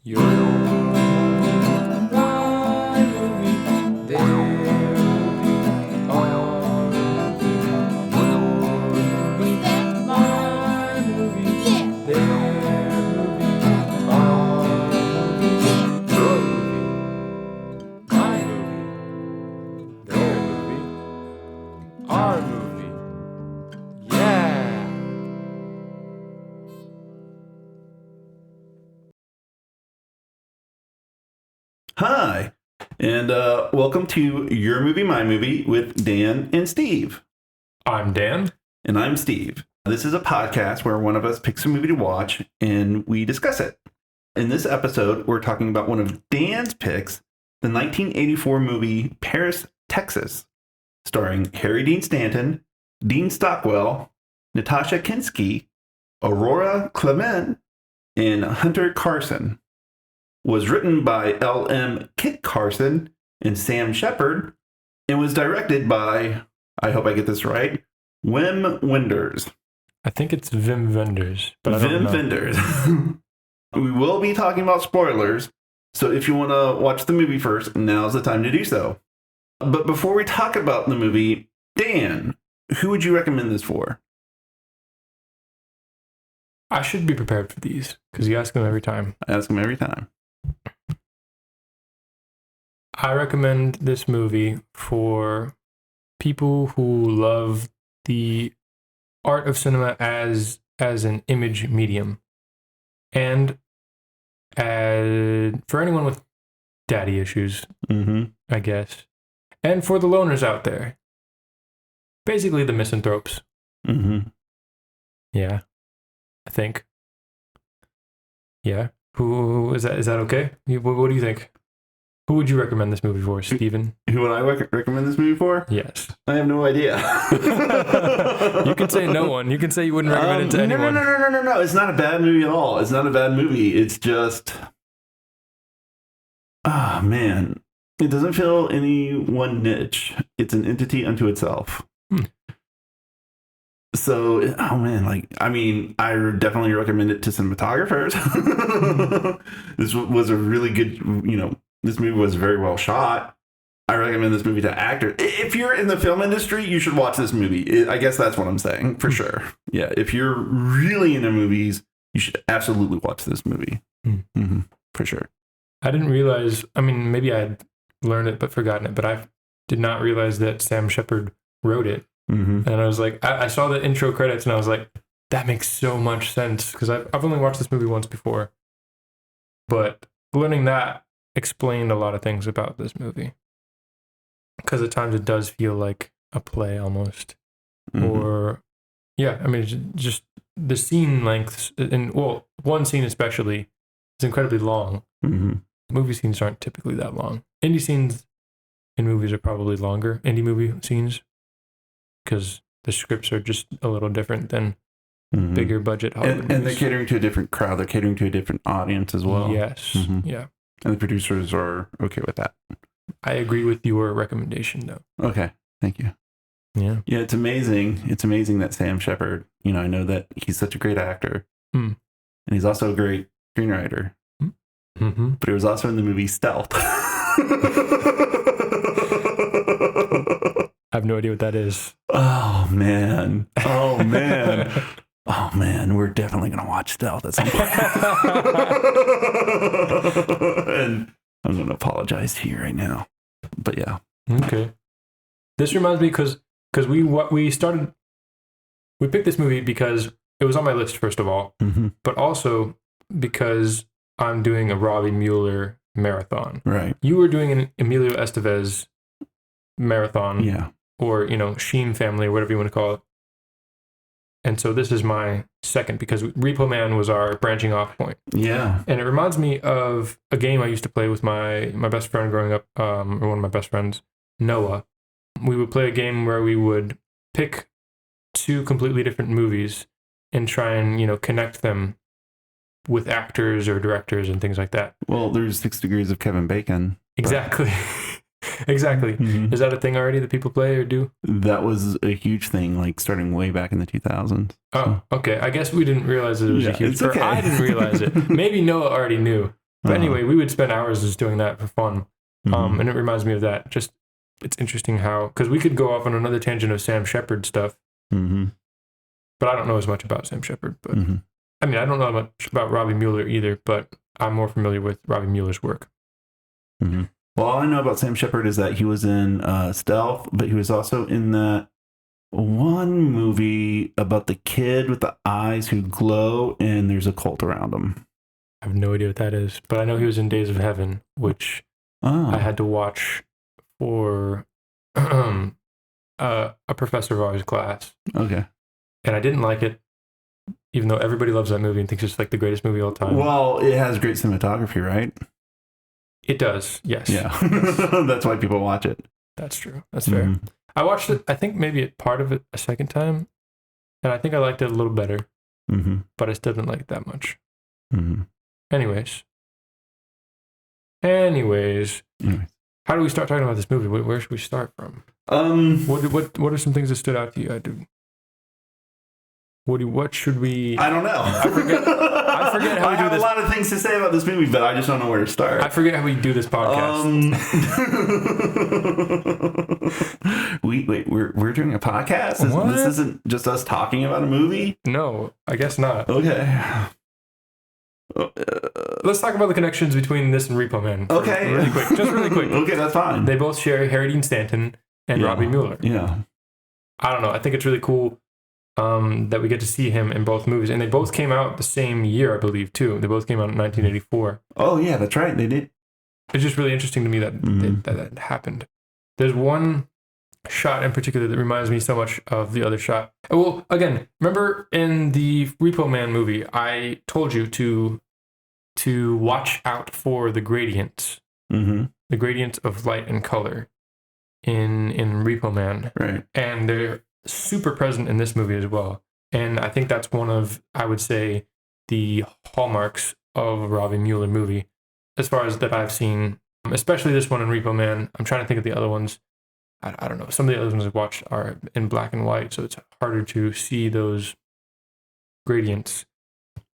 Your movie, my movie, their movie, our movie. Your movie, my movie, their movie, our movie. Your movie, my movie, their movie, our movie. Yeah! Hi, and welcome to Your Movie, My Movie with Dan and Steve. I'm Dan. And I'm Steve. This is a podcast where one of us picks a movie to watch and we discuss it. In this episode, we're talking about one of Dan's picks, the 1984 movie Paris, Texas, starring Harry Dean Stanton, Dean Stockwell, Natasha Kinski, Aurora Clement, and Hunter Carson. Was written by L.M. Kit Carson and Sam Shepard, and was directed by, I hope I get this right, Wim Wenders. I think it's Wim Wenders, but I don't know. Wenders. We will be talking about spoilers, so if you want to watch the movie first, now's the time to do so. But before we talk about the movie, Dan, who would you recommend this for? I should be prepared for these, because you ask them every time. I ask him every time. I recommend this movie for people who love the art of cinema as an image medium, and for anyone with daddy issues, I guess, and for the loners out there, basically the misanthropes. Yeah, I think. Yeah, who is that? Is that okay? What do you think? Who would you recommend this movie for, Steven? Who would I recommend this movie for? Yes. I have no idea. You can say no one. You can say you wouldn't recommend it to anyone. No. It's not a bad movie at all. It's not a bad movie. It's just... Ah, man. It doesn't fill any one niche. It's an entity unto itself. So, oh man, I definitely recommend it to cinematographers. This was a really good, this movie was very well shot. I recommend this movie to actors. If you're in the film industry, you should watch this movie. I guess that's what I'm saying, for sure. Yeah, if you're really into movies, you should absolutely watch this movie. For sure. I didn't realize, maybe I had learned it but forgotten it, but I did not realize that Sam Shepard wrote it. And I was like, I saw the intro credits and I was like, that makes so much sense, because I've only watched this movie once before. But learning that explained a lot of things about this movie, because at times it does feel like a play almost. Or just the scene lengths, and one scene especially is incredibly long. Movie scenes aren't typically that long. Indie scenes in movies are probably longer, indie movie scenes, because the scripts are just a little different than bigger budget Hollywood movies. And they're catering to a different crowd. They're catering to a different audience as well. Yes. Yeah. And the producers are okay with that. I agree with your recommendation, though. Okay. Thank you. Yeah. Yeah, it's amazing. It's amazing that Sam Shepard, I know that he's such a great actor. And he's also a great screenwriter. But he was also in the movie Stealth. I have no idea what that is. Oh, man. We're definitely going to watch Stealth at some point. And I'm going to apologize to you right now. But yeah. Okay. This reminds me because we picked this movie because it was on my list, first of all, but also because I'm doing a Robby Müller marathon. Right. You were doing an Emilio Estevez marathon. Yeah. Or, Sheen family, or whatever you want to call it. And so this is my second, because Repo Man was our branching off point. Yeah. And it reminds me of a game I used to play with my best friend growing up, or one of my best friends, Noah. We would play a game where we would pick two completely different movies and try and, connect them with actors or directors and things like that. Well, there's 6 Degrees of Kevin Bacon. Exactly. Exactly. Is that a thing already that people play or do? That was a huge thing, starting way back in the 2000s. Oh, okay. I guess we didn't realize it was a huge... It's okay. I didn't realize it. Maybe Noah already knew. But anyway, we would spend hours just doing that for fun. Mhm. And it reminds me of that. Just, it's interesting how, because we could go off on another tangent of Sam Shepard stuff, Mhm. but I don't know as much about Sam Shepard. But Mhm. I mean, I don't know much about Robby Müller either, but I'm more familiar with Robby Müller's work. Mhm. Well, all I know about Sam Shepard is that he was in Stealth, but he was also in that one movie about the kid with the eyes who glow and there's a cult around him. I have no idea what that is, but I know he was in Days of Heaven, which I had to watch for a professor of ours class. Okay. And I didn't like it, even though everybody loves that movie and thinks it's like the greatest movie of all time. Well, it has great cinematography, right? It does, yes. Yeah. That's why people watch it. That's true. That's fair. I watched it, I think maybe part of it a second time, and I think I liked it a little better, but I still didn't like it that much. Anyways, how do we start talking about this movie? Where should we start from? What are some things that stood out to you? What should we? I don't know. I forget how we do this. I have a lot of things to say about this movie, but I just don't know where to start. I forget how we do this podcast. Wait, we're doing a podcast? This isn't just us talking about a movie? No, I guess not. Okay. Let's talk about the connections between this and Repo Man. Okay. Really quick. Just really quick. Okay, that's fine. They both share Harry Dean Stanton and Robby Müller. Yeah. I don't know. I think it's really cool that we get to see him in both movies. And they both came out the same year, I believe, too. They both came out in 1984. Oh, yeah, that's right. They did. It's just really interesting to me that that happened. There's one shot in particular that reminds me so much of the other shot. Well, again, remember in the Repo Man movie, I told you to watch out for the gradients. The gradients of light and color in Repo Man. Right. And they're super present in this movie as well. And I think that's one of, I would say, the hallmarks of a Robby Müller movie, as far as that I've seen, especially this one in Repo Man. I'm trying to think of the other ones. I don't know. Some of the other ones I've watched are in black and white, so it's harder to see those gradients.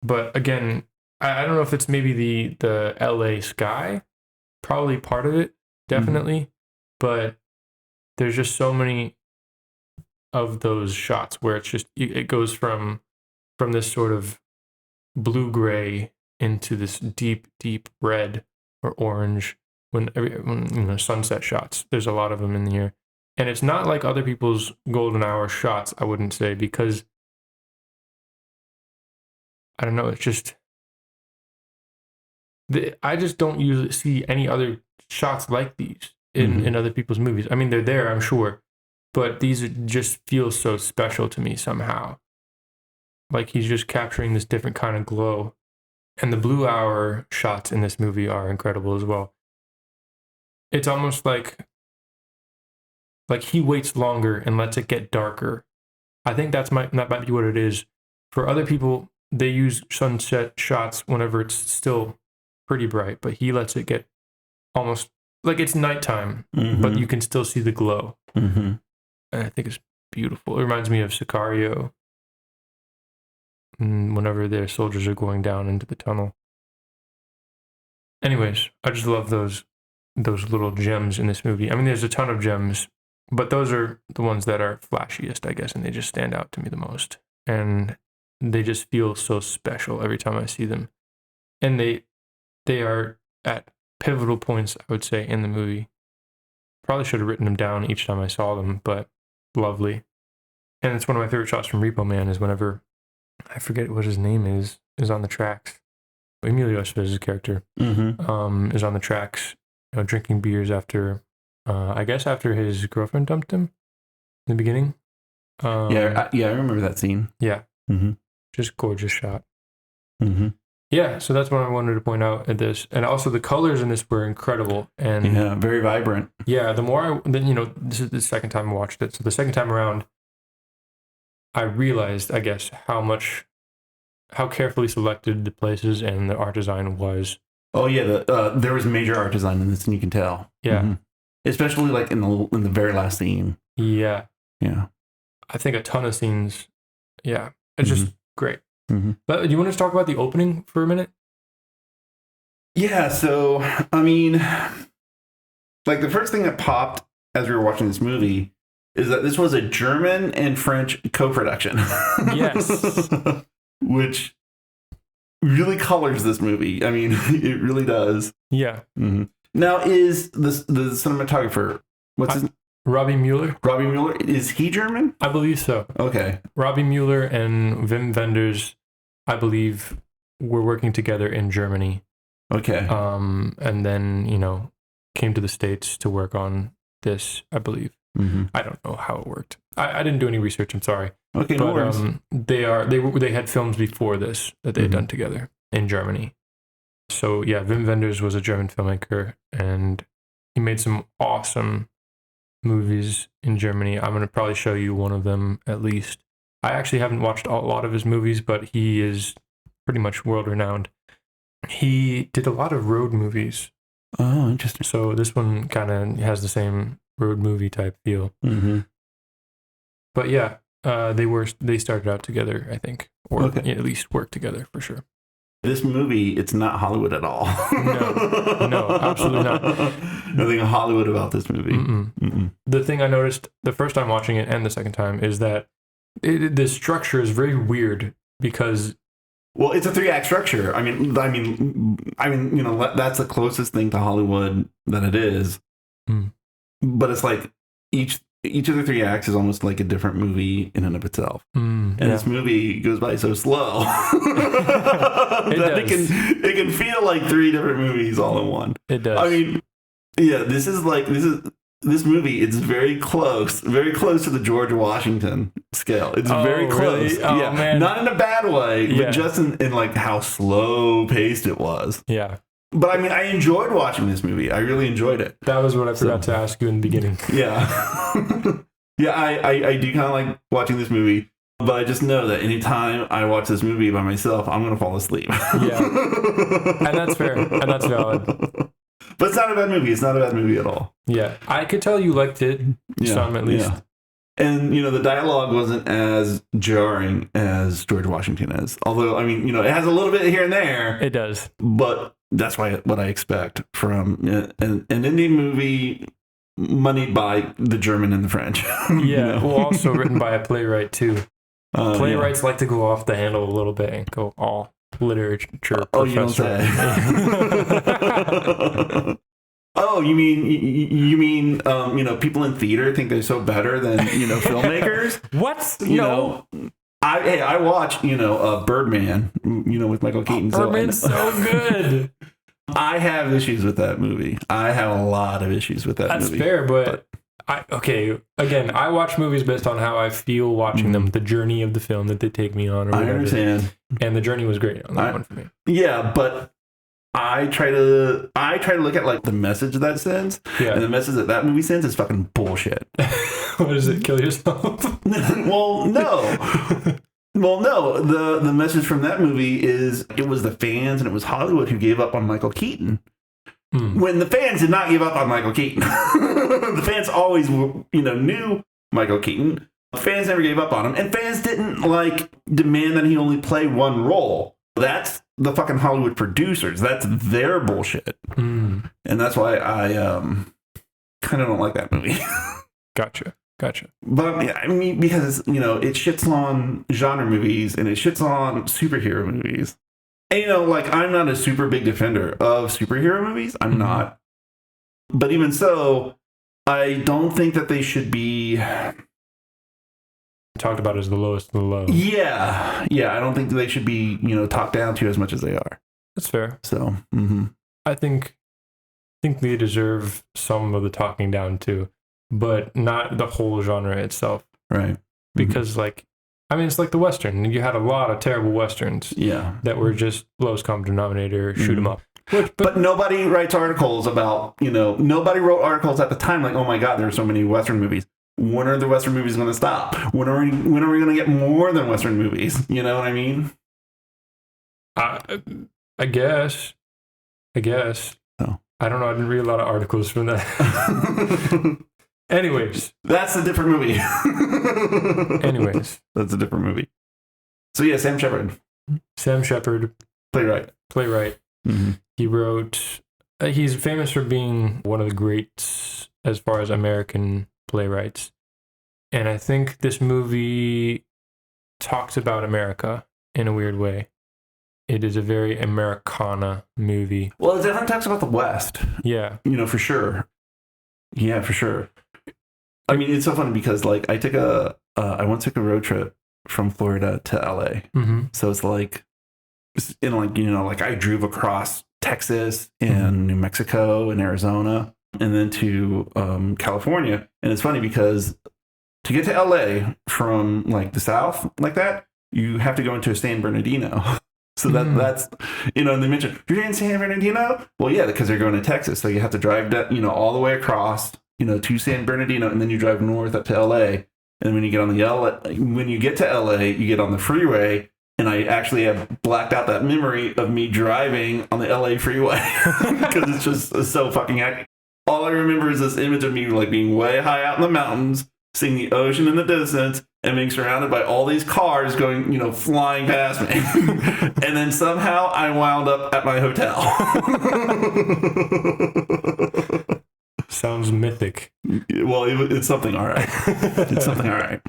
But again, I don't know if it's maybe the LA sky, probably part of it, definitely. But there's just so many of those shots where it's just, it goes from this sort of blue-gray into this deep red or orange when sunset shots. There's a lot of them in here. And it's not like other people's golden hour shots, I wouldn't say, because I don't know, it's just I just don't usually see any other shots like these in other people's movies. I mean, they're there, I'm sure, but these just feel so special to me somehow. Like he's just capturing this different kind of glow. And the blue hour shots in this movie are incredible as well. It's almost like he waits longer and lets it get darker. I think that might be what it is. For other people, they use sunset shots whenever it's still pretty bright, but he lets it get almost like it's nighttime, but you can still see the glow. And I think it's beautiful. It reminds me of Sicario, whenever their soldiers are going down into the tunnel. Anyways, I just love those little gems in this movie. I mean, there's a ton of gems, but those are the ones that are flashiest, I guess, and they just stand out to me the most. And they just feel so special every time I see them. And they are at pivotal points, I would say, in the movie. Probably should have written them down each time I saw them, but lovely. And it's one of my favorite shots from Repo Man is whenever, I forget what his name is on the tracks. Emilio Estevez's character is on the tracks, drinking beers after, I guess after his girlfriend dumped him in the beginning. I remember that scene. Yeah. Just gorgeous shot. Yeah, so that's what I wanted to point out at this. And also the colors in this were incredible. And very vibrant. Yeah, the more this is the second time I watched it. So the second time around, I realized, I guess, how carefully selected the places and the art design was. Oh yeah, there was major art design in this, and you can tell. Yeah, especially like in the very last scene. Yeah, yeah. I think a ton of scenes. Yeah, it's just great. But do you want to talk about the opening for a minute? Yeah, so, I mean, like the first thing that popped as we were watching this movie is that this was a German and French co-production. Yes. Which really colors this movie. I mean, it really does. Yeah. Mm-hmm. Now, is the cinematographer, what's his name? Robby Müller? Robby Müller, is he German? I believe so. Okay. Robby Müller and Wim Wenders, I believe, were working together in Germany. Okay. And then, came to the States to work on this, I believe. Mm-hmm. I don't know how it worked. I didn't do any research, I'm sorry. Okay, no worries. They had films before this that they had done together in Germany. So yeah, Wim Wenders was a German filmmaker, and he made some awesome movies in Germany. I'm going to probably show you one of them at least. I actually haven't watched a lot of his movies, but he is pretty much world renowned. He did a lot of road movies. Oh, interesting. So this one kind of has the same road movie type feel. Mm-hmm. But yeah, they started out together, I think, or at least worked together for sure. This movie, it's not Hollywood at all. No, absolutely not. Nothing Hollywood about this movie. The thing I noticed the first time watching it and the second time is that the structure is very weird because. Well, it's a 3-act structure. I mean, that's the closest thing to Hollywood that it is. But it's like each of the 3 acts is almost like a different movie in and of itself. And this movie goes by so slow that it can feel like 3 different movies all in one. It does. I mean, yeah, this movie, it's very close to the George Washington scale. It's very close. Really? Oh, man. Not in a bad way, but just in like how slow paced it was. Yeah. But I mean, I enjoyed watching this movie. I really enjoyed it. That was what I forgot to ask you in the beginning. Yeah. Yeah, I do kind of like watching this movie, but I just know that anytime I watch this movie by myself, I'm going to fall asleep. Yeah. And that's fair. And that's valid. But it's not a bad movie. It's not a bad movie at all. Yeah. I could tell you liked it. Some at least. Yeah. And, the dialogue wasn't as jarring as George Washington is. Although, I mean, it has a little bit here and there. It does. But that's what I expect from an Indian movie moneyed by the German and the French. Yeah. Well, also written by a playwright, too. Playwrights like to go off the handle a little bit and go all literature professor. You don't say. Oh, you mean people in theater think they're so better than filmmakers? What? I watch Birdman, with Michael Keaton. Birdman's so good. I have issues with that movie. I have a lot of issues with that movie. That's fair, but I watch movies based on how I feel watching them, the journey of the film that they take me on. Or whatever. I understand, and the journey was great on that one for me. Yeah, but I try to look at like the message that sends, and the message that movie sends is fucking bullshit. What is it? Kill yourself? Well, no. Well, no. The message from that movie is it was the fans and it was Hollywood who gave up on Michael Keaton. When the fans did not give up on Michael Keaton. The fans always, knew Michael Keaton. Fans never gave up on him, and fans didn't demand that he only play one role. That's the fucking Hollywood producers. That's their bullshit. And that's why I kind of don't like that movie. Gotcha. But I mean, because, it shits on genre movies and it shits on superhero movies. And, I'm not a super big defender of superhero movies. I'm not. But even so, I don't think that they should be talked about as the lowest of the low. Yeah. I don't think they should be, talked down to as much as they are. That's fair. So, I think they deserve some of the talking down too, but not the whole genre itself. Right. Because it's like the Western. You had a lot of terrible Westerns. Yeah. That were just lowest common denominator, shoot 'em up. But nobody writes articles about, nobody wrote articles at the time like, oh my God, there are so many Western movies. When are the Western movies going to stop? When are we going to get more than Western movies? You know what I mean? I guess. Oh. I don't know. I didn't read a lot of articles from that. Anyways. That's a different movie. Anyways. That's a different movie. So yeah, Sam Shepard. Playwright. Mm-hmm. He wrote. He's famous for being one of the greats as far as American playwrights, and I think this movie talks about America in a weird way. It is a very Americana movie. Well, it definitely talks about the West. Yeah. For sure. Yeah, for sure. I mean, it's so funny because like I once took a road trip from Florida to LA. Mm-hmm. So it's like, like I drove across Texas and New Mexico and Arizona and then to California. And it's funny because to get to LA from like the South like that, you have to go into a San Bernardino. So that's, and they mentioned, you're in San Bernardino? Well, yeah, because they're going to Texas. So you have to drive, all the way across, to San Bernardino, and then you drive north up to LA. And when you get when you get to LA, you get on the freeway. And I actually have blacked out that memory of me driving on the LA freeway because it's just so fucking hectic. All I remember is this image of me like being way high out in the mountains, seeing the ocean in the distance, and being surrounded by all these cars going, flying past me. And then somehow I wound up at my hotel. Sounds mythic. Well, it's something all right. It's something all right.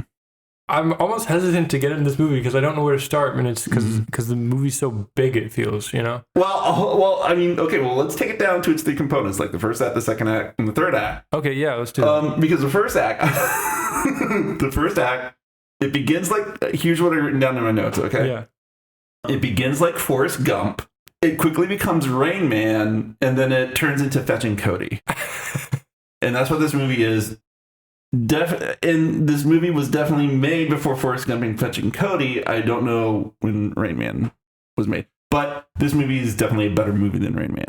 I'm almost hesitant to get into this movie because I don't know where to start, and it's because the movie's so big, it feels, Well, I mean, okay, well, let's take it down to its three components, like the first act, the second act, and the third act. Okay, yeah, let's do that. Because the first act, it begins like, here's what I've written down in my notes, okay? Yeah. It begins like Forrest Gump. It quickly becomes Rain Man, and then it turns into Fetching Cody. And that's what this movie is. And this movie was definitely made before Forrest Gump and Fetching Cody. I don't know when Rain Man was made, but this movie is definitely a better movie than Rain Man.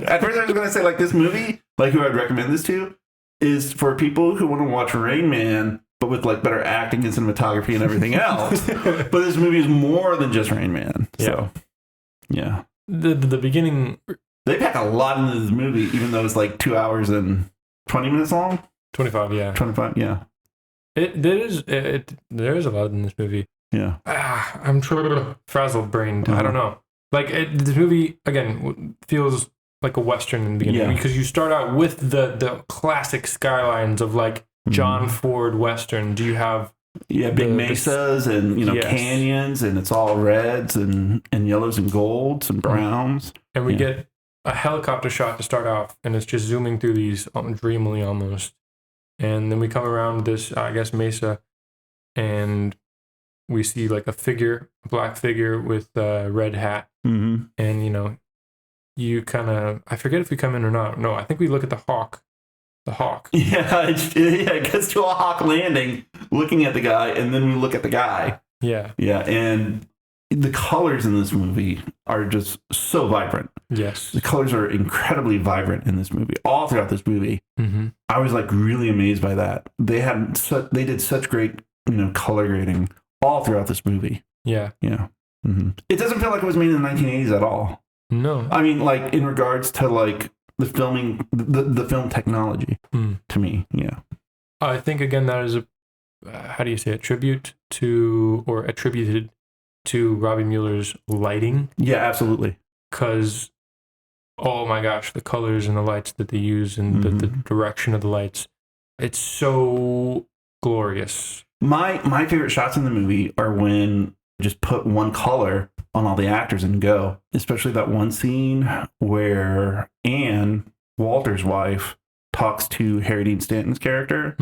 At first, I was going to say, like, this movie, like, who I'd recommend this to, is for people who want to watch Rain Man, but with, like, better acting and cinematography and everything else. But this movie is more than just Rain Man. So, yeah. The beginning... They pack a lot into this movie, even though it's, like, 2 hours and 20 minutes long. 25, yeah. 25, yeah. There is a lot in this movie. Yeah. I'm frazzled brained. I don't know. Like, this movie, again, feels like a Western in the beginning because you start out with the classic skylines of, like, John Ford Western. Do you have... Yeah, big mesas and, canyons, and it's all reds and yellows and golds and browns. And we get a helicopter shot to start off, and it's just zooming through these dreamily almost. And then we come around this, I guess, mesa, and we see like a black figure with a red hat. Mm-hmm. And, you kind of, I forget if we come in or not. No, I think we look at the hawk. The hawk. Yeah, it gets to a hawk landing, looking at the guy, and then we look at the guy. Yeah. Yeah, and the colors in this movie are just so vibrant. Yes. The colors are incredibly vibrant in this movie, all throughout this movie. Mm-hmm. I was like really amazed by that. They did such great, color grading all throughout this movie. Yeah. Yeah. Mm-hmm. It doesn't feel like it was made in the 1980s at all. No. I mean, like in regards to like the filming, the film technology to me. Yeah. I think again, that is how do you say it? Attributed to Robby Müller's lighting. Yeah, absolutely. Because, oh my gosh, the colors and the lights that they use and the direction of the lights, it's so glorious. My favorite shots in the movie are when just put one color on all the actors and go. Especially that one scene where Anne, Walter's wife, talks to Harry Dean Stanton's character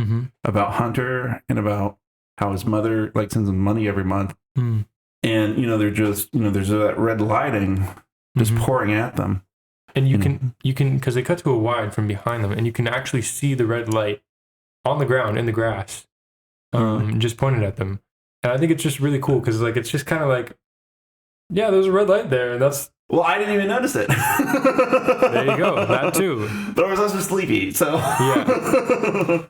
about Hunter and about how his mother like sends him money every month. Mm. And, they're just, there's that red lighting just pouring at them. And you can, because they cut to a wide from behind them, and you can actually see the red light on the ground in the grass, just pointed at them. And I think it's just really cool because, like, it's just kind of like, yeah, there's a red light there. And that's... Well, I didn't even notice it. There you go. That too. But I was also sleepy, so... Yeah.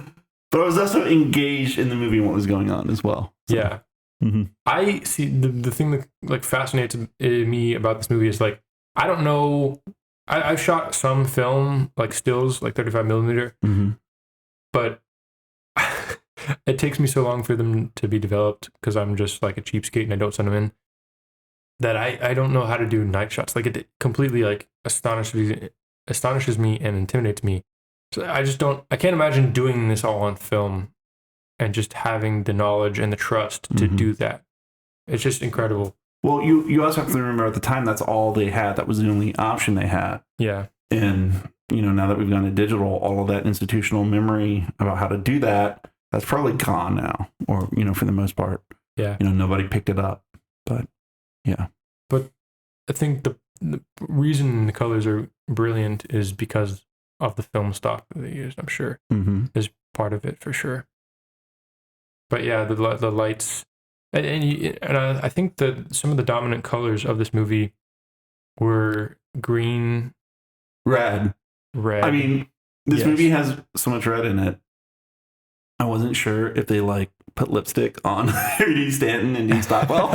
But I was also engaged in the movie and what was going on as well. So. Yeah. Mm-hmm. I see the thing that like fascinates me about this movie is like I don't know. I've shot some film like stills like 35 millimeter, but it takes me so long for them to be developed because I'm just like a cheapskate and I don't send them in. that I don't know how to do night shots. Like it completely like astonishes me and intimidates me. So I can't imagine doing this all on film and just having the knowledge and the trust to do that. It's just incredible. Well, you also have to remember at the time that's all they had. That was the only option they had. Yeah. And, now that we've gone to digital, all of that institutional memory about how to do that, that's probably gone now. Or, for the most part. Yeah. Nobody picked it up. But, yeah. But I think the reason the colors are brilliant is because of the film stock that they used, I'm sure. Is part of it for sure. But yeah, the lights... And I think that some of the dominant colors of this movie were green, red. I mean, this movie has so much red in it. I wasn't sure if they put lipstick on Harry Stanton and Dean Stockwell.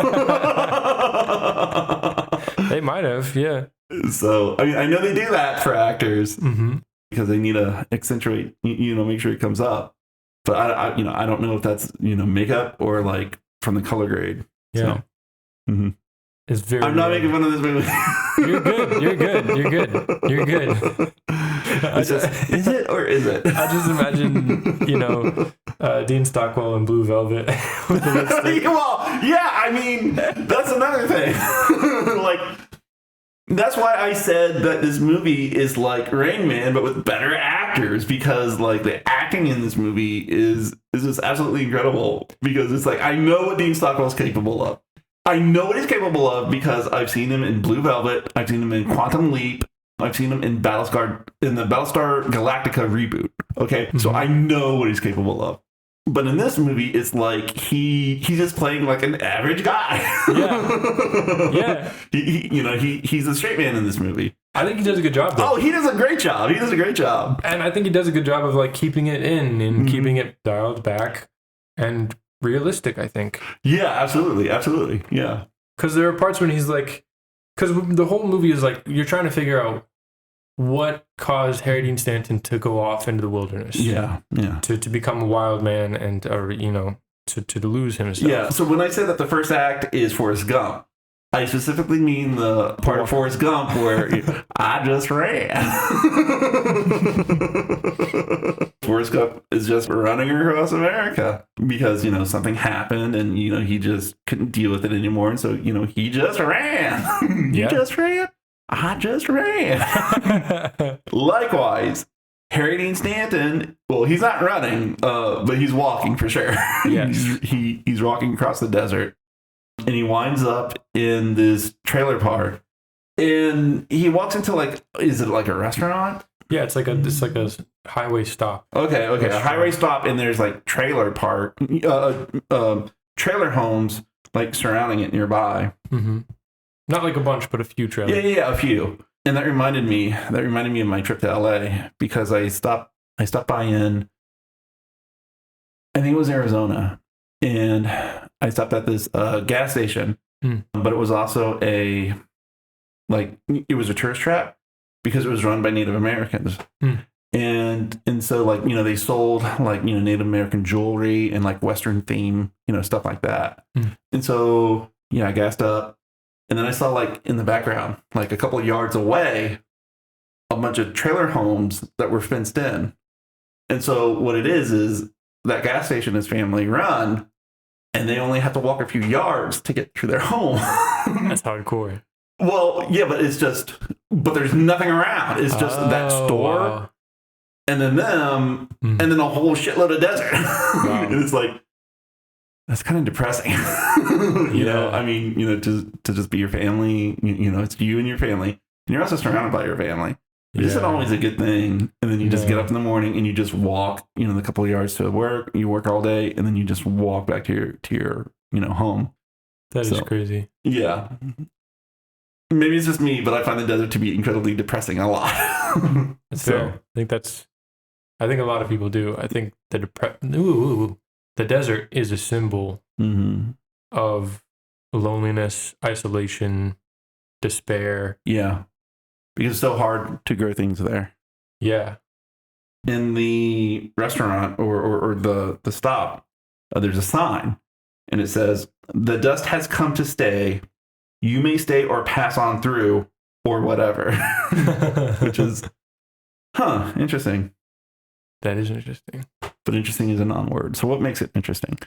They might have, yeah. So I know they do that for actors because they need to accentuate, make sure it comes up. But I don't know if that's makeup or from the color grade. Yeah. So. It's very. I'm not making fun of this movie. You're good. Is it or is it? I just imagine, Dean Stockwell in Blue Velvet with the lipstick. Well, yeah, I mean, that's another thing. That's why I said that this movie is like Rain Man, but with better actors, because the acting in this movie is just absolutely incredible. Because it's I know what Dean Stockwell is capable of. I know what he's capable of because I've seen him in Blue Velvet, I've seen him in Quantum Leap, I've seen him in the Battlestar Galactica reboot. Okay, so I know what he's capable of. But in this movie, it's he's just playing an average guy. Yeah. He's a straight man in this movie. I think he does a good job, though. Oh, he does a great job. And I think he does a good job of keeping it in and keeping it dialed back and realistic, I think. Yeah, absolutely. Yeah. Because there are parts when he's because the whole movie is you're trying to figure out what caused Harry Dean Stanton to go off into the wilderness. Yeah. To become a wild man and, to lose himself. Yeah. So when I say that the first act is Forrest Gump, I specifically mean the part of Forrest Gump where I just ran. Forrest Gump is just running across America because, something happened and, he just couldn't deal with it anymore. And so, he just ran. You just ran. I just ran. Likewise, Harry Dean Stanton, well, he's not running, but he's walking for sure. Yes. he's walking across the desert. And he winds up in this trailer park. And he walks into is it a restaurant? Yeah, it's like a highway stop. Okay, a highway stop, and there's trailer park, trailer homes surrounding it nearby. Not a bunch, but a few trailers. Yeah, a few. And that reminded me of my trip to LA because I stopped by in, I think it was Arizona, and I stopped at this gas station, but it was also it was a tourist trap because it was run by Native Americans. And so they sold Native American jewelry and Western theme, stuff like that. And so, I gassed up. And then I saw in the background, a couple of yards away, a bunch of trailer homes that were fenced in. And so what it is that gas station is family run, and they only have to walk a few yards to get to their home. That's hardcore. Well, yeah, but there's nothing around. It's just that store, wow. And then them, and then a whole shitload of desert. Wow. And it's that's kind of depressing. I mean, to just be your family, it's you and your family. And you're also surrounded by your family. It isn't always a good thing. And then you just get up in the morning and you just walk, the couple of yards to work. You work all day and then you just walk back to your home. That is crazy. Yeah. Maybe it's just me, but I find the desert to be incredibly depressing a lot. That's fair. I think a lot of people do. I think the desert is a symbol of loneliness, isolation, despair. Yeah. Because it's so hard to grow things there. Yeah. In the restaurant or the stop, there's a sign. And it says, "The dust has come to stay. you may stay or pass on through or whatever. Which is, interesting. That is interesting. But interesting is a non-word. So what makes it interesting?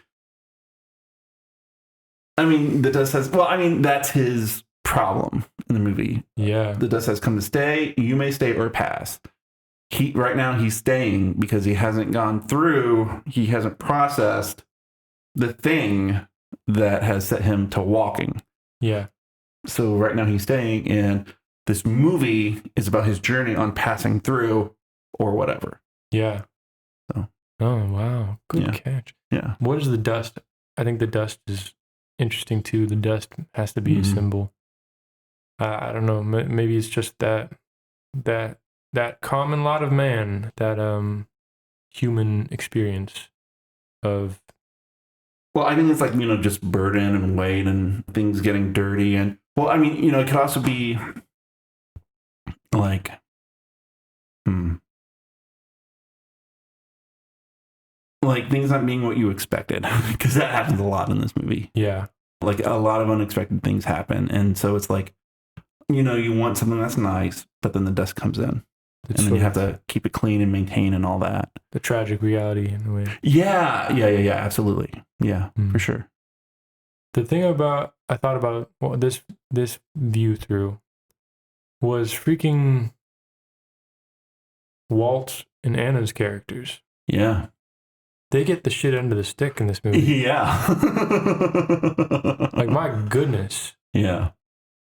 I mean, the dust says, that's his problem in the movie. Yeah. The dust has come to stay. You may stay or pass. Right now he's staying because he hasn't gone through, he hasn't processed the thing that has set him to walking. Yeah. So right now he's staying, and this movie is about his journey on passing through or whatever. Yeah. So. Oh, wow. Good catch. Yeah. What is the dust? I think the dust is interesting too. The dust has to be a symbol. I don't know. Maybe it's just that common lot of man, that human experience of. Well, I think it's like, just burden and weight and things getting dirty. And, well, I mean, it could also be like, like things not being what you expected, because that happens a lot in this movie. Yeah. Like a lot of unexpected things happen. And so it's like, you want something that's nice, but then the dust comes in. And then you have to keep it clean and maintain and all that. The tragic reality in a way. Yeah, absolutely. Yeah, for sure. The thing I thought about this view through was freaking Walt and Anna's characters. Yeah. They get the shit end of the stick in this movie. Yeah. Like, my goodness. Yeah.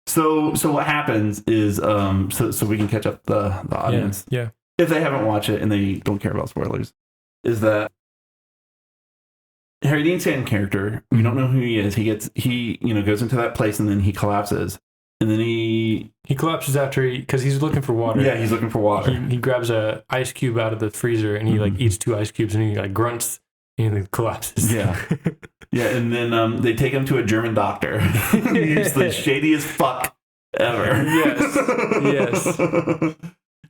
So what happens is, so we can catch up the audience. Yeah. If they haven't watched it and they don't care about spoilers, is that Harry Dean Stanton character, we don't know who he is. He goes into that place and then he collapses. And then he collapses because he's looking for water. Yeah, he's looking for water. He grabs a ice cube out of the freezer and he eats 2 ice cubes and he grunts and he collapses. Yeah. Yeah, and then they take him to a German doctor. He's the shadiest fuck ever. Yes.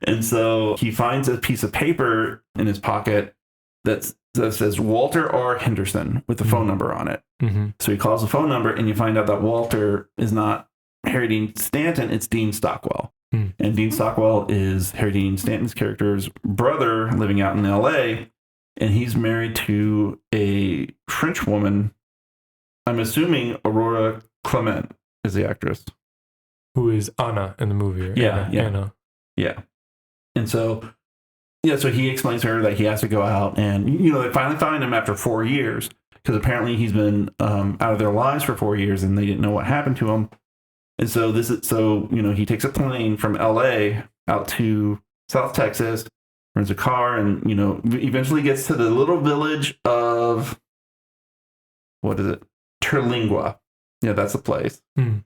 And so he finds a piece of paper in his pocket that says Walter R. Henderson with the phone number on it. Mm-hmm. So he calls the phone number and you find out that Walter is not Harry Dean Stanton, it's Dean Stockwell. Mm. And Dean Stockwell is Harry Dean Stanton's character's brother living out in LA. And he's married to a French woman. I'm assuming Aurora Clement is the actress. Who is Anna in the movie? Right? Yeah. Anna. Yeah. And so, so he explains to her that he has to go out and, they finally find him after 4 years because apparently he's been out of their lives for 4 years and they didn't know what happened to him. And so he takes a plane from LA out to South Texas, rents a car, and, eventually gets to the little village of, what is it? Terlingua. Yeah, that's the place. Mm.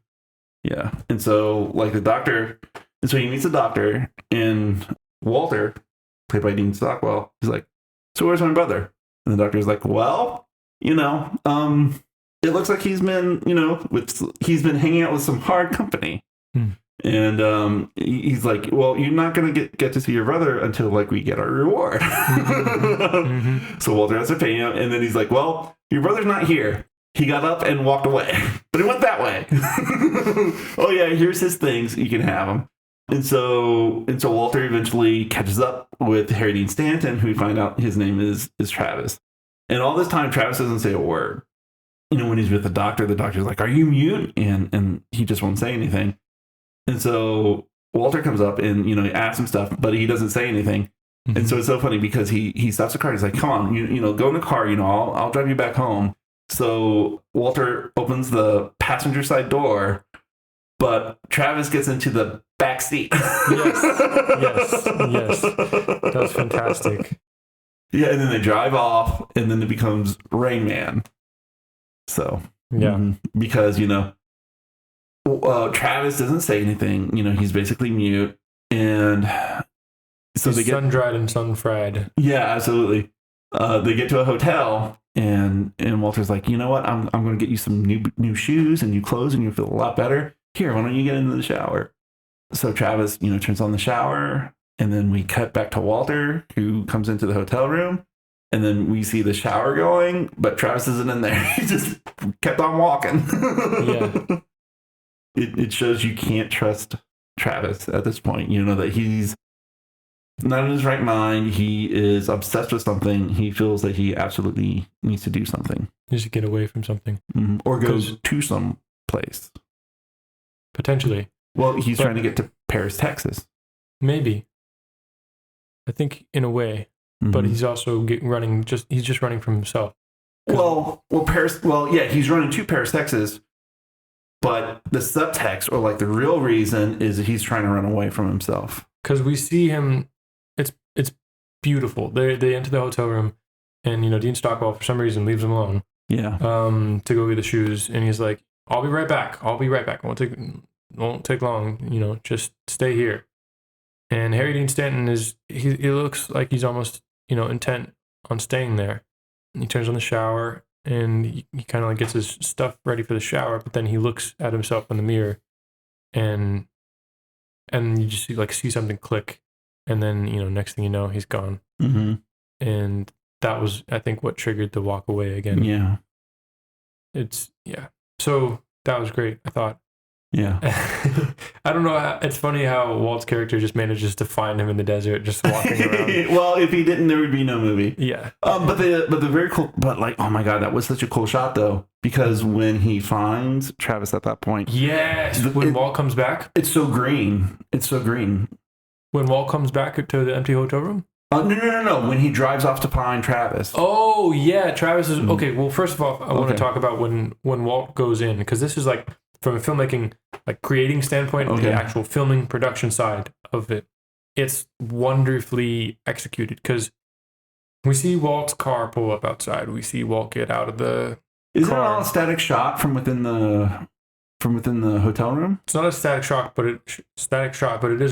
Yeah. And so, he meets the doctor, and Walter, played by Dean Stockwell, he's like, so where's my brother? And the doctor's like, well, it looks like he's been, he's been hanging out with some hard company. Mm. And he's like, well, you're not going to get to see your brother until we get our reward. Mm-hmm. So Walter has to pay him. And then he's like, well, your brother's not here. He got up and walked away, but he went that way. Oh yeah, here's his things. You can have them. And so Walter eventually catches up with Harry Dean Stanton, who we find out his name is Travis. And all this time, Travis doesn't say a word. When he's with the doctor's like, are you mute? And he just won't say anything. And so Walter comes up and, he asks him stuff, but he doesn't say anything. Mm-hmm. And so it's so funny because he stops the car. He's like, come on, go in the car, I'll drive you back home. So Walter opens the passenger side door, but Travis gets into the back seat. Yes. That was fantastic. Yeah, and then they drive off, and then it becomes Rain Man. So, yeah, because, Travis doesn't say anything, he's basically mute. And so he's sun-dried and sun-fried. Yeah, absolutely. They get to a hotel, and Walter's like, you know what? I'm going to get you some new shoes and new clothes, and you'll feel a lot better. Here, why don't you get into the shower? So Travis, turns on the shower, and then we cut back to Walter, who comes into the hotel room. And then we see the shower going, but Travis isn't in there. He just kept on walking. Yeah. it shows you can't trust Travis at this point. You know, that he's not in his right mind. He is obsessed with something. He feels that he absolutely needs to do something. Needs to get away from something. Or goes to some place. Potentially. Well, he's trying to get to Paris, Texas. Maybe. I think in a way. But he's also running from himself. He's running to Paris, Texas. But the subtext, or like the real reason, is that he's trying to run away from himself. Because we see him, it's beautiful. They enter the hotel room, and Dean Stockwell for some reason leaves him alone. Yeah. To go get the shoes, and he's like, "I'll be right back. It won't take long. Just stay here." And Harry Dean Stanton he looks like he's almost intent on staying there. And he turns on the shower, and he kind of like gets his stuff ready for the shower, but then he looks at himself in the mirror, and you just see something click, and then next thing you know, he's gone. And that was, I think, what triggered the walk away again. Yeah. So that was great, I thought. Yeah. I don't know. It's funny how Walt's character just manages to find him in the desert, just walking around. Well, if he didn't, there would be no movie. Yeah. But the very cool, but like, oh my God, that was such a cool shot though, because when he finds Travis at that point. Yes. When Walt comes back. It's so green. When Walt comes back to the empty hotel room? No. When he drives off to find Travis. Oh, yeah. Travis is... Okay, well, first of all, I want to talk about when Walt goes in, because this is like, from a filmmaking, like creating standpoint, the actual filming production side of it, it's wonderfully executed, because we see Walt's car pull up outside. We see Walt get out of the Isn't car. it all a static shot from within the hotel room? It's not a static shot, but it is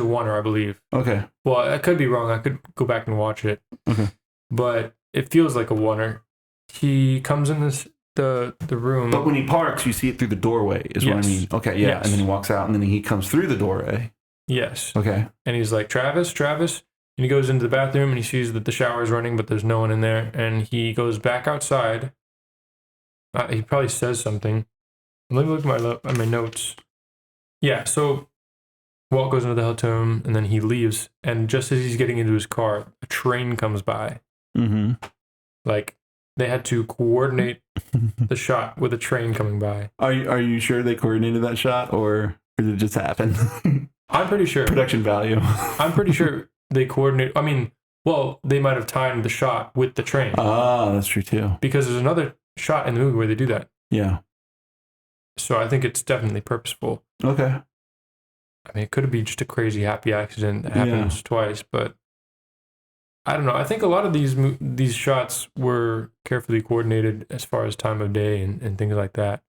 a oneer, I believe. Okay. Well, I could be wrong. I could go back and watch it. Okay. But it feels like a oneer. He comes in the room. But when he parks, you see it through the doorway, is what I mean. Okay, yeah. Yes. And then he walks out, and then he comes through the doorway. Yes. Okay. And he's like, Travis. And he goes into the bathroom, and he sees that the shower is running, but there's no one in there. And he goes back outside. He probably says something. Let me look at my notes. Yeah, so Walt goes into the hotel room, and then he leaves. And just as he's getting into his car, a train comes by. Like, they had to coordinate the shot with a train coming by. Are you sure they coordinated that shot, or did it just happen? I'm pretty sure. Production value. I'm pretty sure they coordinate. I mean, well, they might have timed the shot with the train. Ah, that's true too. Because there's another shot in the movie where they do that. Yeah. So I think it's definitely purposeful. Okay. I mean, it could be just a crazy happy accident that happens twice, but I don't know. I think a lot of these shots were carefully coordinated as far as time of day and things like that.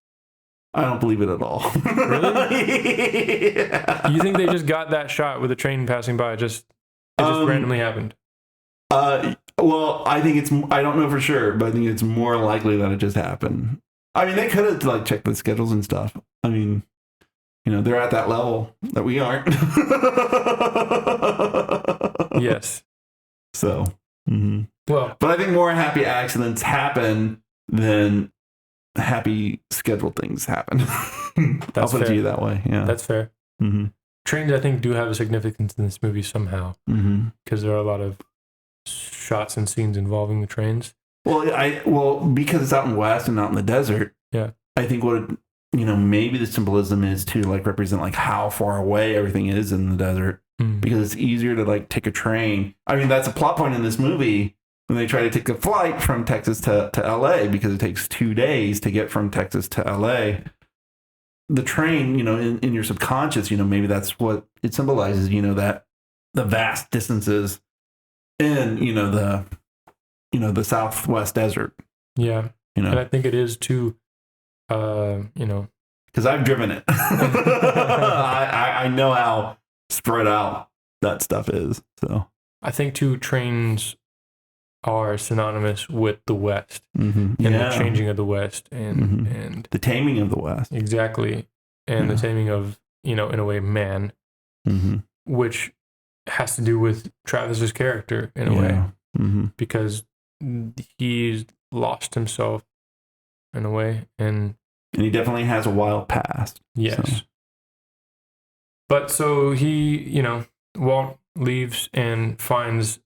I don't believe it at all. Really? Yeah. You think they just got that shot with a train passing by? It just randomly happened? Well, I don't know for sure, but I think it's more likely that it just happened. I mean, they could have like checked the schedules and stuff. I mean, they're at that level that we aren't. Yes. So, well, but I think more happy accidents happen than happy scheduled things happen. I'll put it to you that way. Yeah, that's fair. Trains, I think, do have a significance in this movie somehow, because there are a lot of shots and scenes involving the trains. Well, because it's out in the West and out in the desert. Yeah, I think maybe the symbolism is to like represent like how far away everything is in the desert, because it's easier to like take a train. I mean, that's a plot point in this movie when they try to take a flight from Texas to LA, because it takes 2 days to get from Texas to LA. The train, in your subconscious, maybe that's what it symbolizes, that the vast distances in, the Southwest desert. Yeah. And I think it is too, because I've driven it. I know how spread out that stuff is. So I think too, trains are synonymous with the West and the changing of the West and the taming of the West. Exactly. And the taming of, in a way, man, which has to do with Travis's character in a way, because he's lost himself in a way. And he definitely has a wild past. Yes. But so he, Walt leaves and finds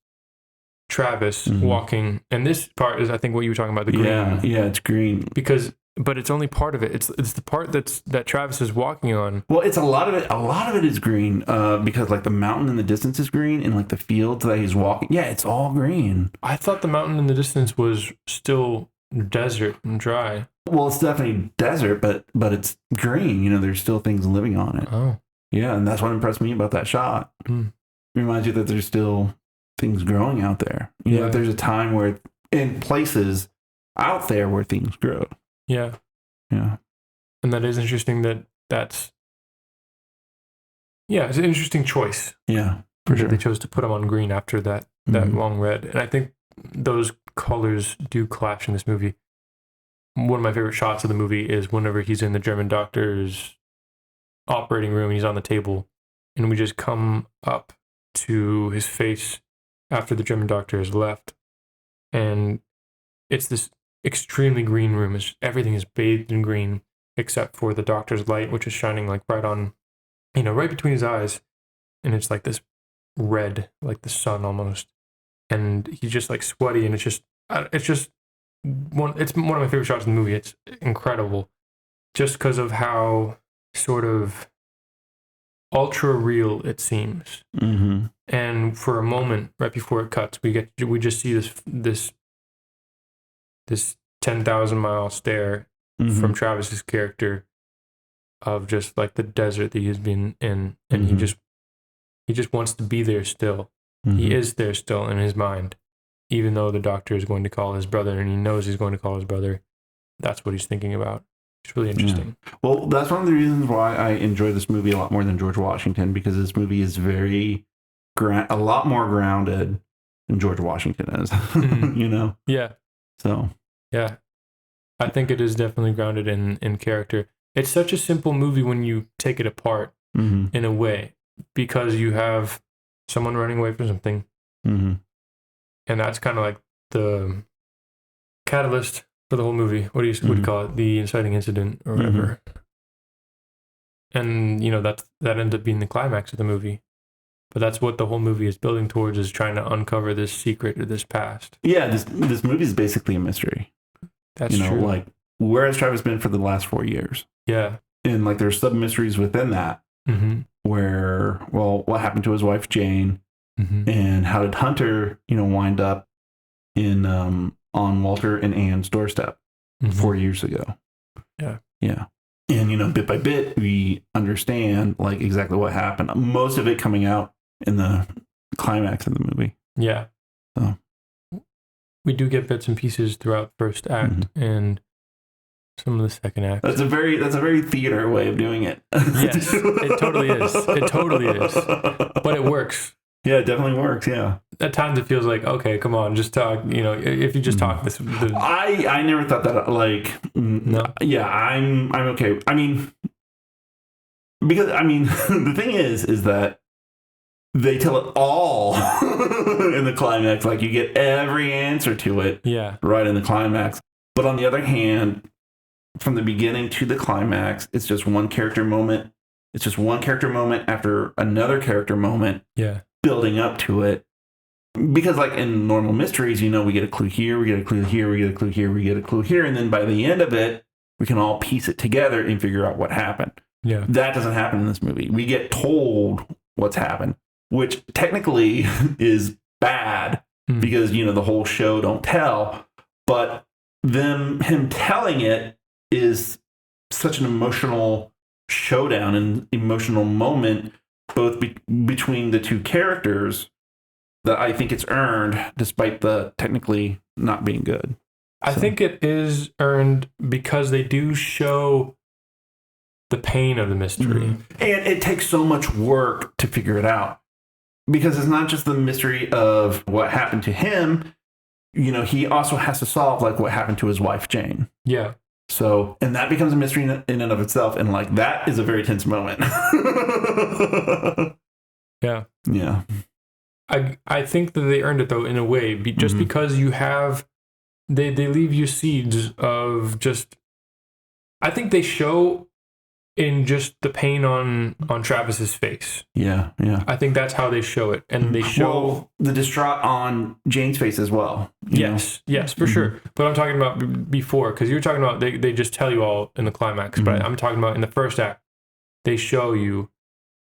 Travis walking, and this part is, I think, what you were talking about, the green. Yeah, it's green. But it's only part of it. It's the part that Travis is walking on. Well, it's a lot of it. A lot of it is green because like the mountain in the distance is green, and like the fields that he's walking. Yeah, it's all green. I thought the mountain in the distance was still desert and dry. Well, it's definitely desert, but it's green. There's still things living on it. Oh, yeah, and that's what impressed me about that shot. It reminds you that there's still things growing out there. There's a time where in places out there where things grow. Yeah. Yeah. And that is interesting it's an interesting choice. Yeah. For sure. They chose to put him on green after that long red. And I think those colors do clash in this movie. One of my favorite shots of the movie is whenever he's in the German doctor's operating room, he's on the table, and we just come up to his face after the German doctor has left. And it's this extremely green room. Everything is bathed in green except for the doctor's light, which is shining like right on, right between his eyes. And it's like this red, like the sun almost. And he's just like sweaty, and it's one of my favorite shots in the movie. It's incredible just because of how sort of ultra real it seems. And for a moment, right before it cuts, we just see this 10,000-mile stare from Travis's character of just like the desert that he's been in, and he just wants to be there still. He is there still in his mind, even though the doctor is going to call his brother, and he knows he's going to call his brother. That's what he's thinking about. It's really interesting. Yeah. Well, that's one of the reasons why I enjoy this movie a lot more than George Washington, because this movie is a lot more grounded than George Washington is. Yeah. So. Yeah. I think it is definitely grounded in character. It's such a simple movie when you take it apart in a way, because you have someone running away from something. And that's kind of like the catalyst for the whole movie. What do you call it? The inciting incident or whatever. And, that ends up being the climax of the movie. But that's what the whole movie is building towards, is trying to uncover this secret or this past. Yeah, this movie is basically a mystery. That's true. Like, where has Travis been for the last 4 years? Yeah. And like there's sub-mysteries within that. Where, what happened to his wife Jane? And how did Hunter, wind up on Walter and Anne's doorstep 4 years ago? Yeah. Yeah. And, bit by bit, we understand like exactly what happened. Most of it coming out in the climax of the movie. Yeah. So. We do get bits and pieces throughout the first act and some of the second act. That's a very theater way of doing it. Yes, it totally is. It totally is. But it works. Yeah, it definitely works. Yeah. At times it feels like, okay, come on, just talk. If you just talk this. I never thought that. Like, no. Yeah, I'm okay. I mean, because the thing is that they tell it all in the climax. Like, you get every answer to it. Yeah. Right in the climax. But on the other hand, from the beginning to the climax, it's just one character moment. It's just one character moment after another character moment. Yeah. Building up to it. Because like in normal mysteries, we get a clue here, we get a clue here, we get a clue here, we get a clue here. And then by the end of it, we can all piece it together and figure out what happened. Yeah. That doesn't happen in this movie. We get told what's happened, which technically is bad because, the whole show don't tell. But him telling it is such an emotional showdown and emotional moment, both between the two characters, that I think it's earned despite the technically not being good. I think it is earned because they do show the pain of the mystery. And it takes so much work to figure it out. Because it's not just the mystery of what happened to him. He also has to solve like what happened to his wife, Jane. Yeah. So, and that becomes a mystery in and of itself. And like, that is a very tense moment. Yeah. Yeah. I think that they earned it though, in a way, just because you have, they leave you seeds of just, I think they show in just the pain on Travis's face. Yeah. I think that's how they show it, and they show the distraught on Jane's face as well. Yes, for sure. But I'm talking about before, because you're talking about they just tell you all in the climax. But I'm talking about in the first act, they show you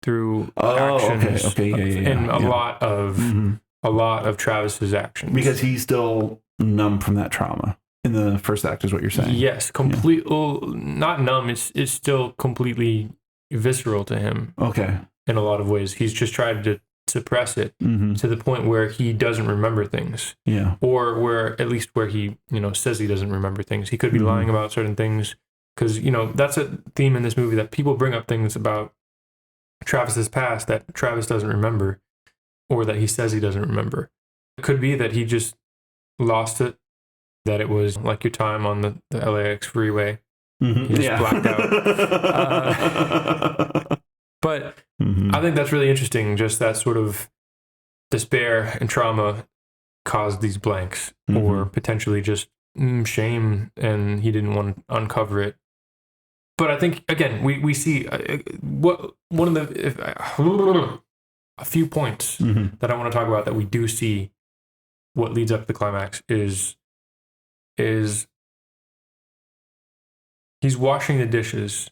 through actions. Okay, and a lot of Travis's actions, because he's still numb from that trauma in the first act, is what you're saying. Yes, not numb. It's still completely visceral to him. Okay. In a lot of ways, he's just tried to suppress it to the point where he doesn't remember things. Yeah. Or where he, says he doesn't remember things. He could be lying about certain things, because, that's a theme in this movie, that people bring up things about Travis's past that Travis doesn't remember, or that he says he doesn't remember. It could be that he just lost it, that it was like your time on the LAX freeway. He just blacked out. But I think that's really interesting, just that sort of despair and trauma caused these blanks, or potentially just shame, and he didn't want to uncover it. But I think, again, we see a few points that I want to talk about that we do see what leads up to the climax is he's washing the dishes,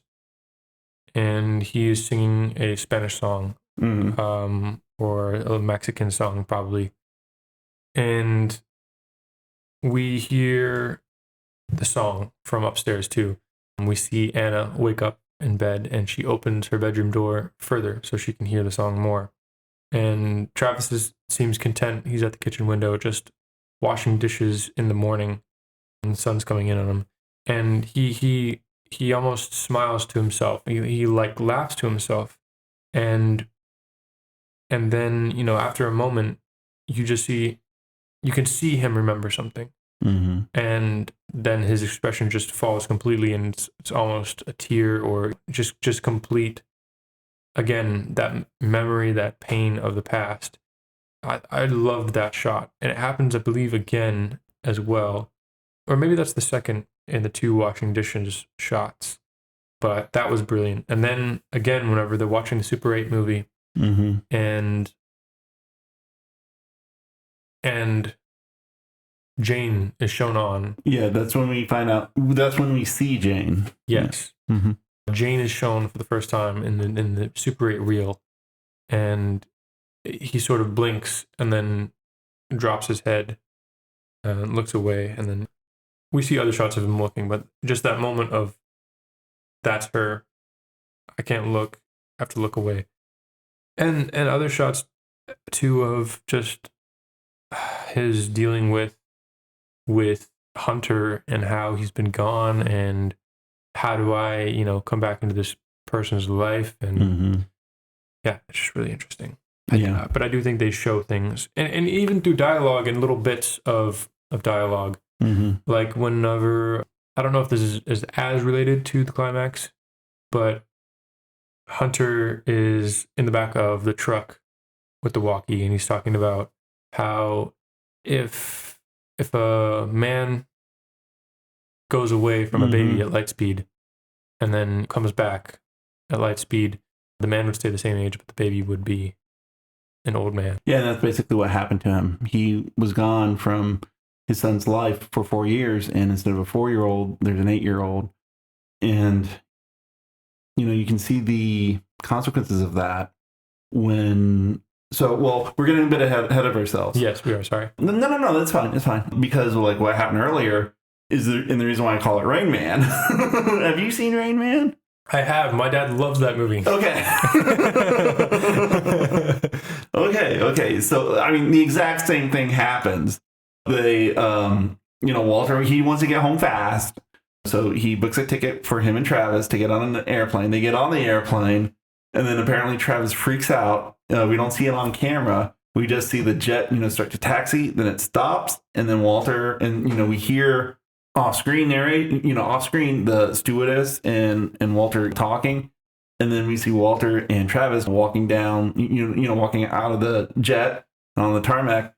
and he is singing a Spanish song, or a Mexican song probably. And we hear the song from upstairs too. And we see Anna wake up in bed, and she opens her bedroom door further so she can hear the song more. And Travis seems content. He's at the kitchen window just washing dishes in the morning, and the sun's coming in on him. And he almost smiles to himself. He like laughs to himself. And then, after a moment, you can see him remember something. And then his expression just falls completely, and it's almost a tear, or just complete, again, that memory, that pain of the past. I loved that shot. And it happens, I believe, again as well. Or maybe that's the second in the two washing dishes shots. But that was brilliant. And then, again, whenever they're watching the Super 8 movie, and Jane is shown on. Yeah, that's when we find out. That's when we see Jane. Yes. Jane is shown for the first time in the Super 8 reel, and he sort of blinks and then drops his head and looks away, and then we see other shots of him looking, but just that moment of, that's her, I can't look, I have to look away. And other shots too of just his dealing with Hunter, and how he's been gone, and how do I, come back into this person's life. And yeah, it's just really interesting. But I do think they show things, and even through dialogue and little bits of dialogue, like whenever, I don't know if this is as related to the climax, but Hunter is in the back of the truck with the walkie, and he's talking about how if a man goes away from a baby at light speed and then comes back at light speed, the man would stay the same age, but the baby would be an old man. Yeah, that's basically what happened to him. He was gone from his son's life for 4 years, and instead of a 4-year-old, there's an 8-year-old. And, you can see the consequences of that when... So, we're getting a bit ahead of ourselves. Yes, we are. Sorry. No, that's fine. It's fine. Because, what happened earlier and the reason why I call it Rain Man. Have you seen Rain Man? I have. My dad loves that movie. Okay. Okay. So, the exact same thing happens. They, Walter, he wants to get home fast. So he books a ticket for him and Travis to get on an airplane. They get on the airplane, and then apparently Travis freaks out. We don't see it on camera. We just see the jet, start to taxi. Then it stops, and then Walter, and we hear off screen the stewardess and Walter talking, and then we see Walter and Travis walking down, walking out of the jet on the tarmac,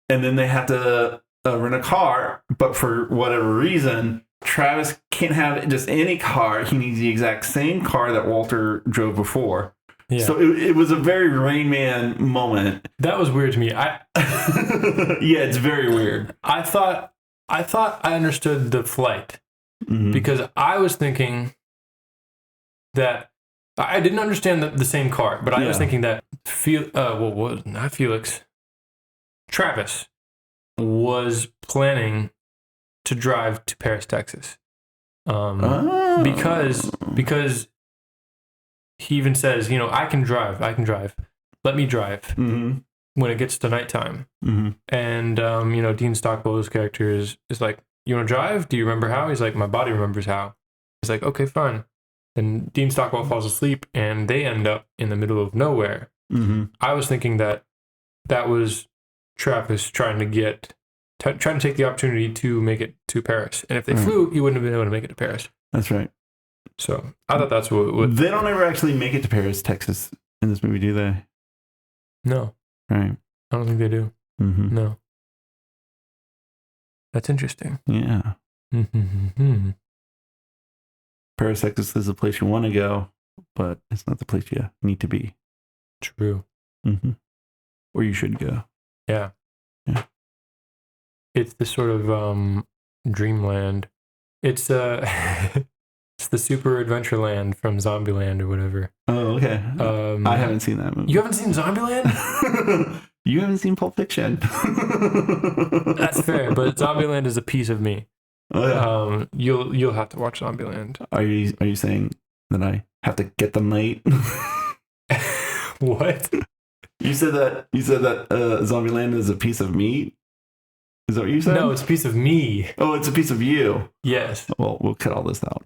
and then they have to rent a car, but for whatever reason, Travis can't have just any car. He needs the exact same car that Walter drove before. Yeah. So it was a very Rain Man moment. That was weird to me. Yeah, it's very weird. I thought I understood the flight because I was thinking that I didn't understand the same car, but I was thinking that not Felix, Travis was planning to drive to Paris, Texas, because he even says, I can drive, let me drive when it gets to nighttime, and Dean Stockwell's character is like, you want to drive? Do you remember how? He's like, my body remembers how. He's like, okay, fine. And Dean Stockwell falls asleep, and they end up in the middle of nowhere. I was thinking that was Travis trying to take the opportunity to make it to Paris. And if they flew, he wouldn't have been able to make it to Paris. That's right. So I thought that's what they don't ever actually make it to Paris, Texas in this movie, do they? No. Right. I don't think they do. No. That's interesting. Yeah. Paris, Texas is the place you want to go, but it's not the place you need to be. True. Or you should go. Yeah. It's the sort of dreamland. It's it's the super Adventureland from Zombieland or whatever. Oh, okay. I haven't seen that movie. You haven't seen Zombieland? You haven't seen Pulp Fiction. That's fair, but Zombieland is a piece of me. Oh, yeah. You'll have to watch Zombieland. Are you saying that I have to get them late? What? You said that Zombieland is a piece of meat? Is that what you said? No, it's a piece of me. Oh, it's a piece of you. Yes. Well, we'll cut all this out.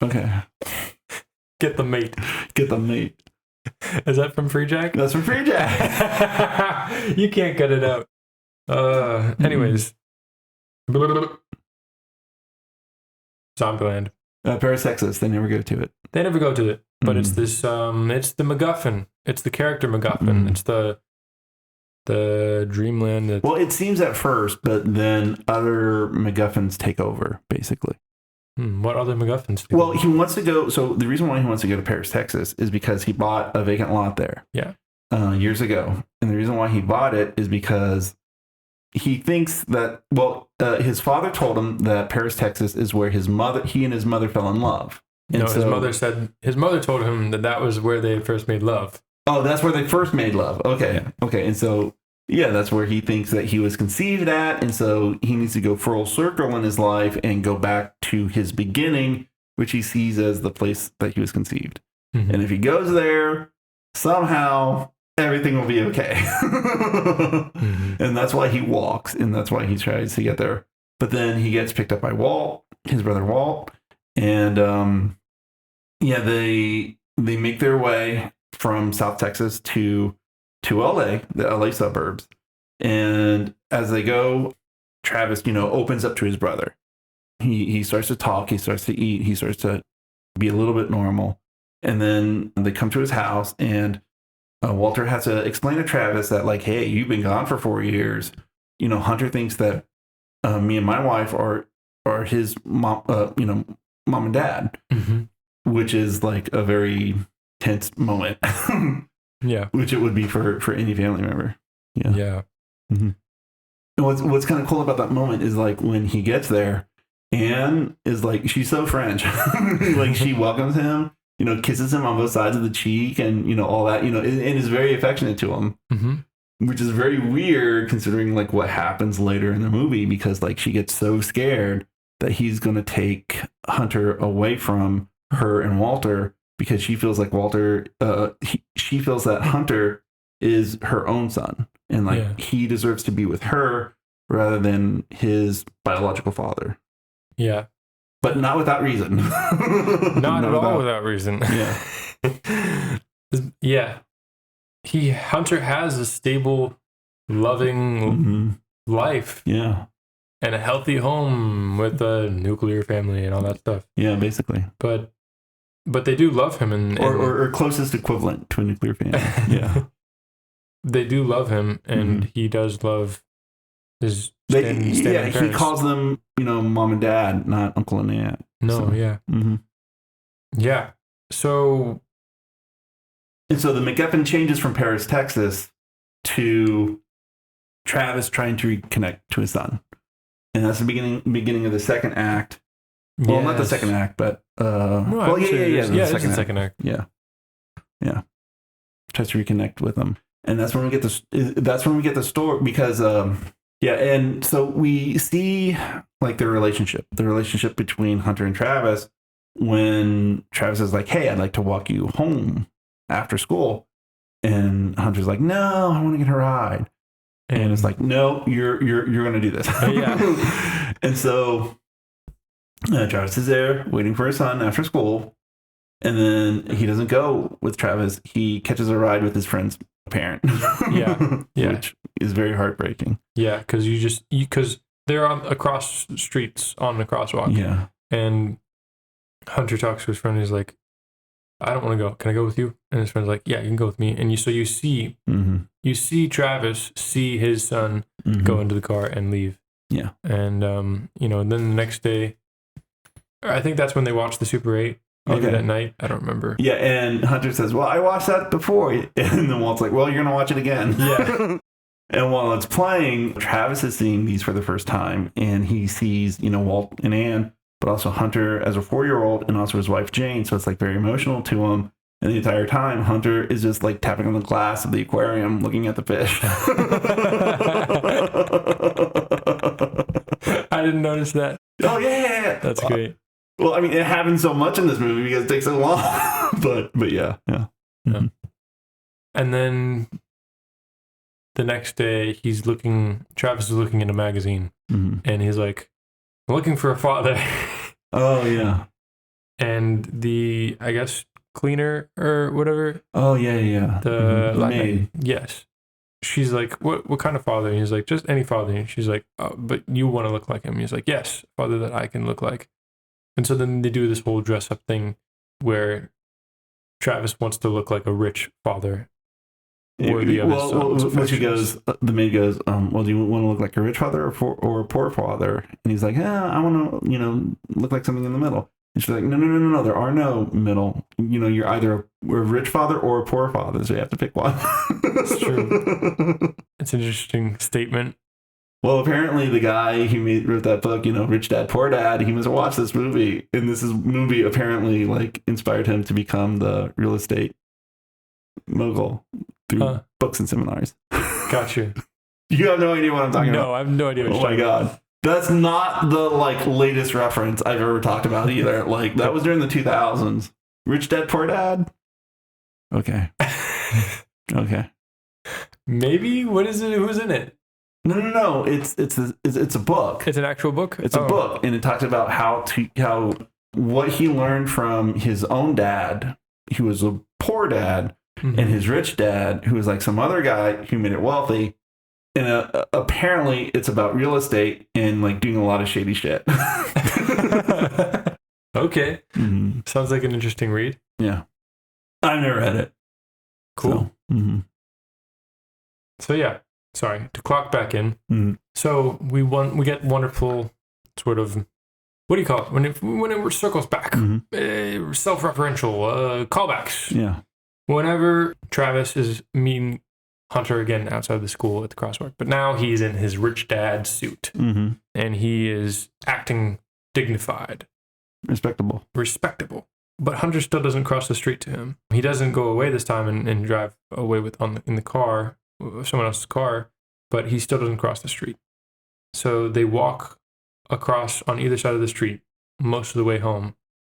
Okay. Get the mate. Get the mate. Is that from Free Jack? That's from Free Jack. You can't cut it out. Anyways. Zombieland. Paris, Texas. They never go to it. They never go to it. But it's this, it's the MacGuffin. It's the character MacGuffin. It's the dreamland. Well, it seems at first, but then other MacGuffins take over, basically. What other MacGuffins? Well, he wants to go. So the reason why he wants to go to Paris, Texas, is because he bought a vacant lot there. Yeah. Years ago, and the reason why he bought it is because he thinks that. Well, his father told him that Paris, Texas, is where he and his mother fell in love. And no, his mother told him that was where they first made love. Oh, that's where they first made love. Okay. Yeah. Okay. And so, yeah, that's where he thinks that he was conceived at. And so he needs to go full circle in his life and go back to his beginning, which he sees as the place that he was conceived. And if he goes there, somehow everything will be okay. And that's why he walks, and that's why he tries to get there. But then he gets picked up by Walt, his brother Walt. And they make their way from South Texas to LA, the LA suburbs. And as they go, Travis, opens up to his brother. He starts to talk, he starts to eat, he starts to be a little bit normal. And then they come to his house, and Walter has to explain to Travis that, like, hey, you've been gone for 4 years. Hunter thinks that me and my wife are his mom, mom and dad, which is like a very tense moment. Yeah. Which it would be for any family member. Yeah. Yeah. And what's kind of cool about that moment is, like, when he gets there, Anne is like, she's so French. Like, she welcomes him, kisses him on both sides of the cheek and, all that, and is very affectionate to him. Which is very weird considering, like, what happens later in the movie, because, like, she gets so scared that he's going to take Hunter away from her and Walter, because she feels like she feels that Hunter is her own son, and, like, he deserves to be with her rather than his biological father. Yeah. But not without reason. Not at all without reason. Yeah. Yeah. Hunter has a stable, loving life. Yeah. And a healthy home with a nuclear family and all that stuff. Yeah, basically. But they do love him, or closest equivalent to a nuclear family. Yeah. They do love him, and he does love his He parents. calls them, mom and dad, not uncle and aunt. No, So, yeah. Mm-hmm. Yeah. So And so the MacGuffin changes from Paris, Texas to Travis trying to reconnect to his son. And that's the beginning of the second act. Well, not the second act, but no, the second act. Yeah. Yeah. Tries to reconnect with him. And that's when we get the story because and so we see like the relationship between Hunter and Travis when Travis is like, "Hey, I'd like to walk you home after school." And Hunter's like, "No, I want to get a ride." And it's like, "No, you're going to do this." Yeah. And so Travis is there waiting for his son after school. And then he doesn't go with Travis. He catches a ride with his friend's parent. Yeah. Which is very heartbreaking. Yeah, because they're across streets on the crosswalk. Yeah. And Hunter talks to his friend. He's like, "I don't want to go. Can I go with you?" And his friend's like, "Yeah, you can go with me." And you see Travis see his son go into the car and leave. Yeah. And then the next day, I think that's when they watched the Super 8. Maybe that night. I don't remember. Yeah, and Hunter says, "Well, I watched that before." And then Walt's like, "Well, you're going to watch it again." Yeah. And while it's playing, Travis is seeing these for the first time. And he sees, Walt and Anne, but also Hunter as a 4-year-old and also his wife, Jane. So it's like very emotional to him. And the entire time, Hunter is just like tapping on the glass of the aquarium, looking at the fish. I didn't notice that. Oh, yeah. That's great. Well, I mean, it happens so much in this movie because it takes so long. but yeah. Mm-hmm. And then the next day, Travis is looking in a magazine, and he's like, looking for a father. Oh, yeah. And I guess, cleaner or whatever. Oh, yeah. The maid. Yes. She's like, what kind of father? And he's like, just any father. And she's like, oh, but you want to look like him. He's like, yes, father that I can look like. And so then they do this whole dress up thing where Travis wants to look like a rich father. Worthy of his son's affections. The maid goes, well, do you want to look like a rich father or a poor father? And he's like, I want to, look like something in the middle. And she's like, no, there are no middle. You're either a rich father or a poor father, so you have to pick one. That's true. It's an interesting statement. Well, apparently the guy who wrote that book, Rich Dad, Poor Dad, he must have watched this movie. And this movie apparently like inspired him to become the real estate mogul through books and seminars. Gotcha. You have no idea what I'm talking about. No, I have no idea what you're talking about. Oh my God. That's not the latest reference I've ever talked about either. That was during the 2000s. Rich Dad, Poor Dad? Okay. Okay. Maybe? What is it? Who's in it? No. It's a book. It's an actual book? It's a book, and it talks about how what he learned from his own dad, who was a poor dad, and his rich dad, who was like some other guy who made it wealthy. And apparently it's about real estate and like doing a lot of shady shit. Okay. Sounds like an interesting read. Yeah. I've never read it. Cool. So yeah, sorry, to clock back in. So we get wonderful sort of, what do you call it? When it circles back, self-referential callbacks. Yeah. Whenever Travis is meeting Hunter again outside the school at the crosswalk, but now he's in his rich dad suit, and he is acting dignified, respectable. But Hunter still doesn't cross the street to him. He doesn't go away this time and drive away in the car, someone else's car, but he still doesn't cross the street. So they walk across on either side of the street most of the way home,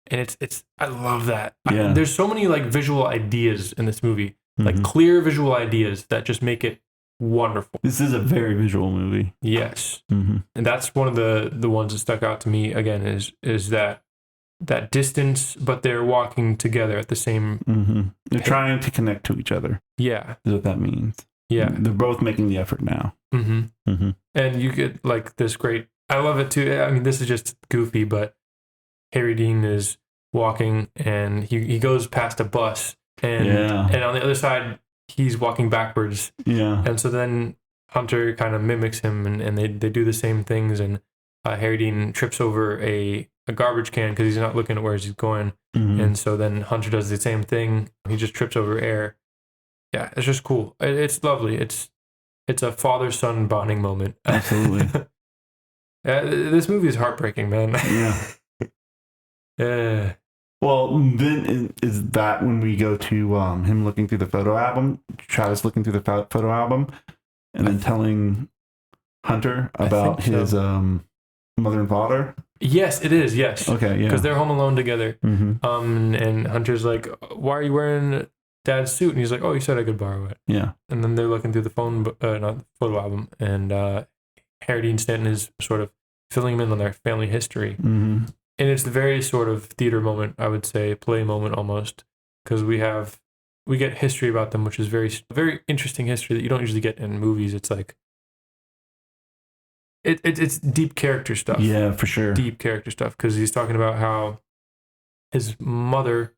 and it's I love that. Yeah. There's so many like visual ideas in this movie. Like clear visual ideas that just make it wonderful. This is a very visual movie. Yes. And that's one of the ones that stuck out to me again is that distance, but they're walking together at the same. They're trying to connect to each other. Yeah. Is what that means. Yeah. They're both making the effort now. And you get like this great, I love it too. I mean, this is just goofy, but Harry Dean is walking and he goes past a bus. And on the other side, he's walking backwards. Yeah. And so then Hunter kind of mimics him, and they do the same things. And Harry Dean trips over a garbage can because he's not looking at where he's going. And so then Hunter does the same thing. He just trips over air. Yeah, it's just cool. It's lovely. It's a father-son bonding moment. Absolutely. This movie is heartbreaking, man. Yeah. Yeah. Well, then is that when we go to him looking through the photo album, Travis looking through the photo album, and then telling Hunter about his mother and father? Yes, it is. Yes. Okay, yeah. Because they're home alone together. And Hunter's like, "Why are you wearing Dad's suit?" And he's like, "Oh, you said I could borrow it." Yeah. And then they're looking through the not the photo album, and Harry Dean Stanton is sort of filling them in on their family history. And it's the very sort of theater moment, I would say, play moment almost, because we get history about them, which is very interesting history that you don't usually get in movies. It's like it's deep character stuff. Yeah, for sure. Deep character stuff, because he's talking about how his mother,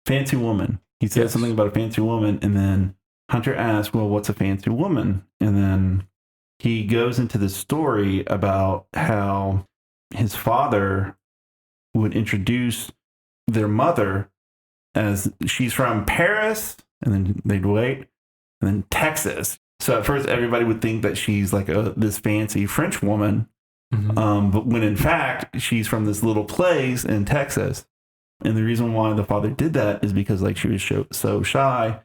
fancy woman. He says something about a fancy woman, and then Hunter asks, "Well, what's a fancy woman?" And then he goes into the story about how his father would introduce their mother as she's from Paris, and then they'd wait, and then Texas. So at first everybody would think that she's like this fancy French woman, but when in fact she's from this little place in Texas. And the reason why the father did that is because like she was so shy,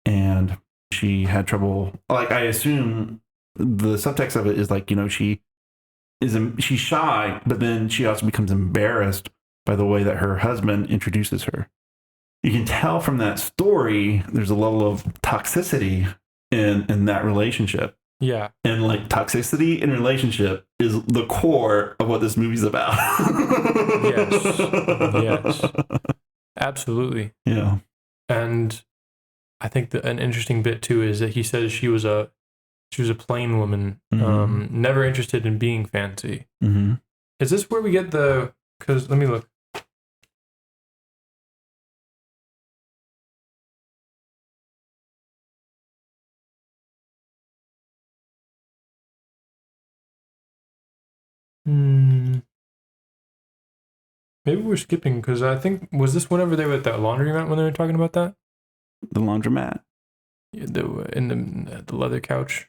and she had trouble. Like I assume the subtext of it is like, she's shy, but then she also becomes embarrassed by the way that her husband introduces her. You can tell from that story there's a level of toxicity in that relationship. Yeah. And like toxicity in relationship is the core of what this movie's about. Yes. Absolutely. Yeah. And I think that an interesting bit too is that he says she was a plain woman, never interested in being fancy. Is this where we get because let me look. Maybe we're skipping, because I think, was this whenever they were at that laundromat when they were talking about that? The laundromat? Yeah, in the leather couch.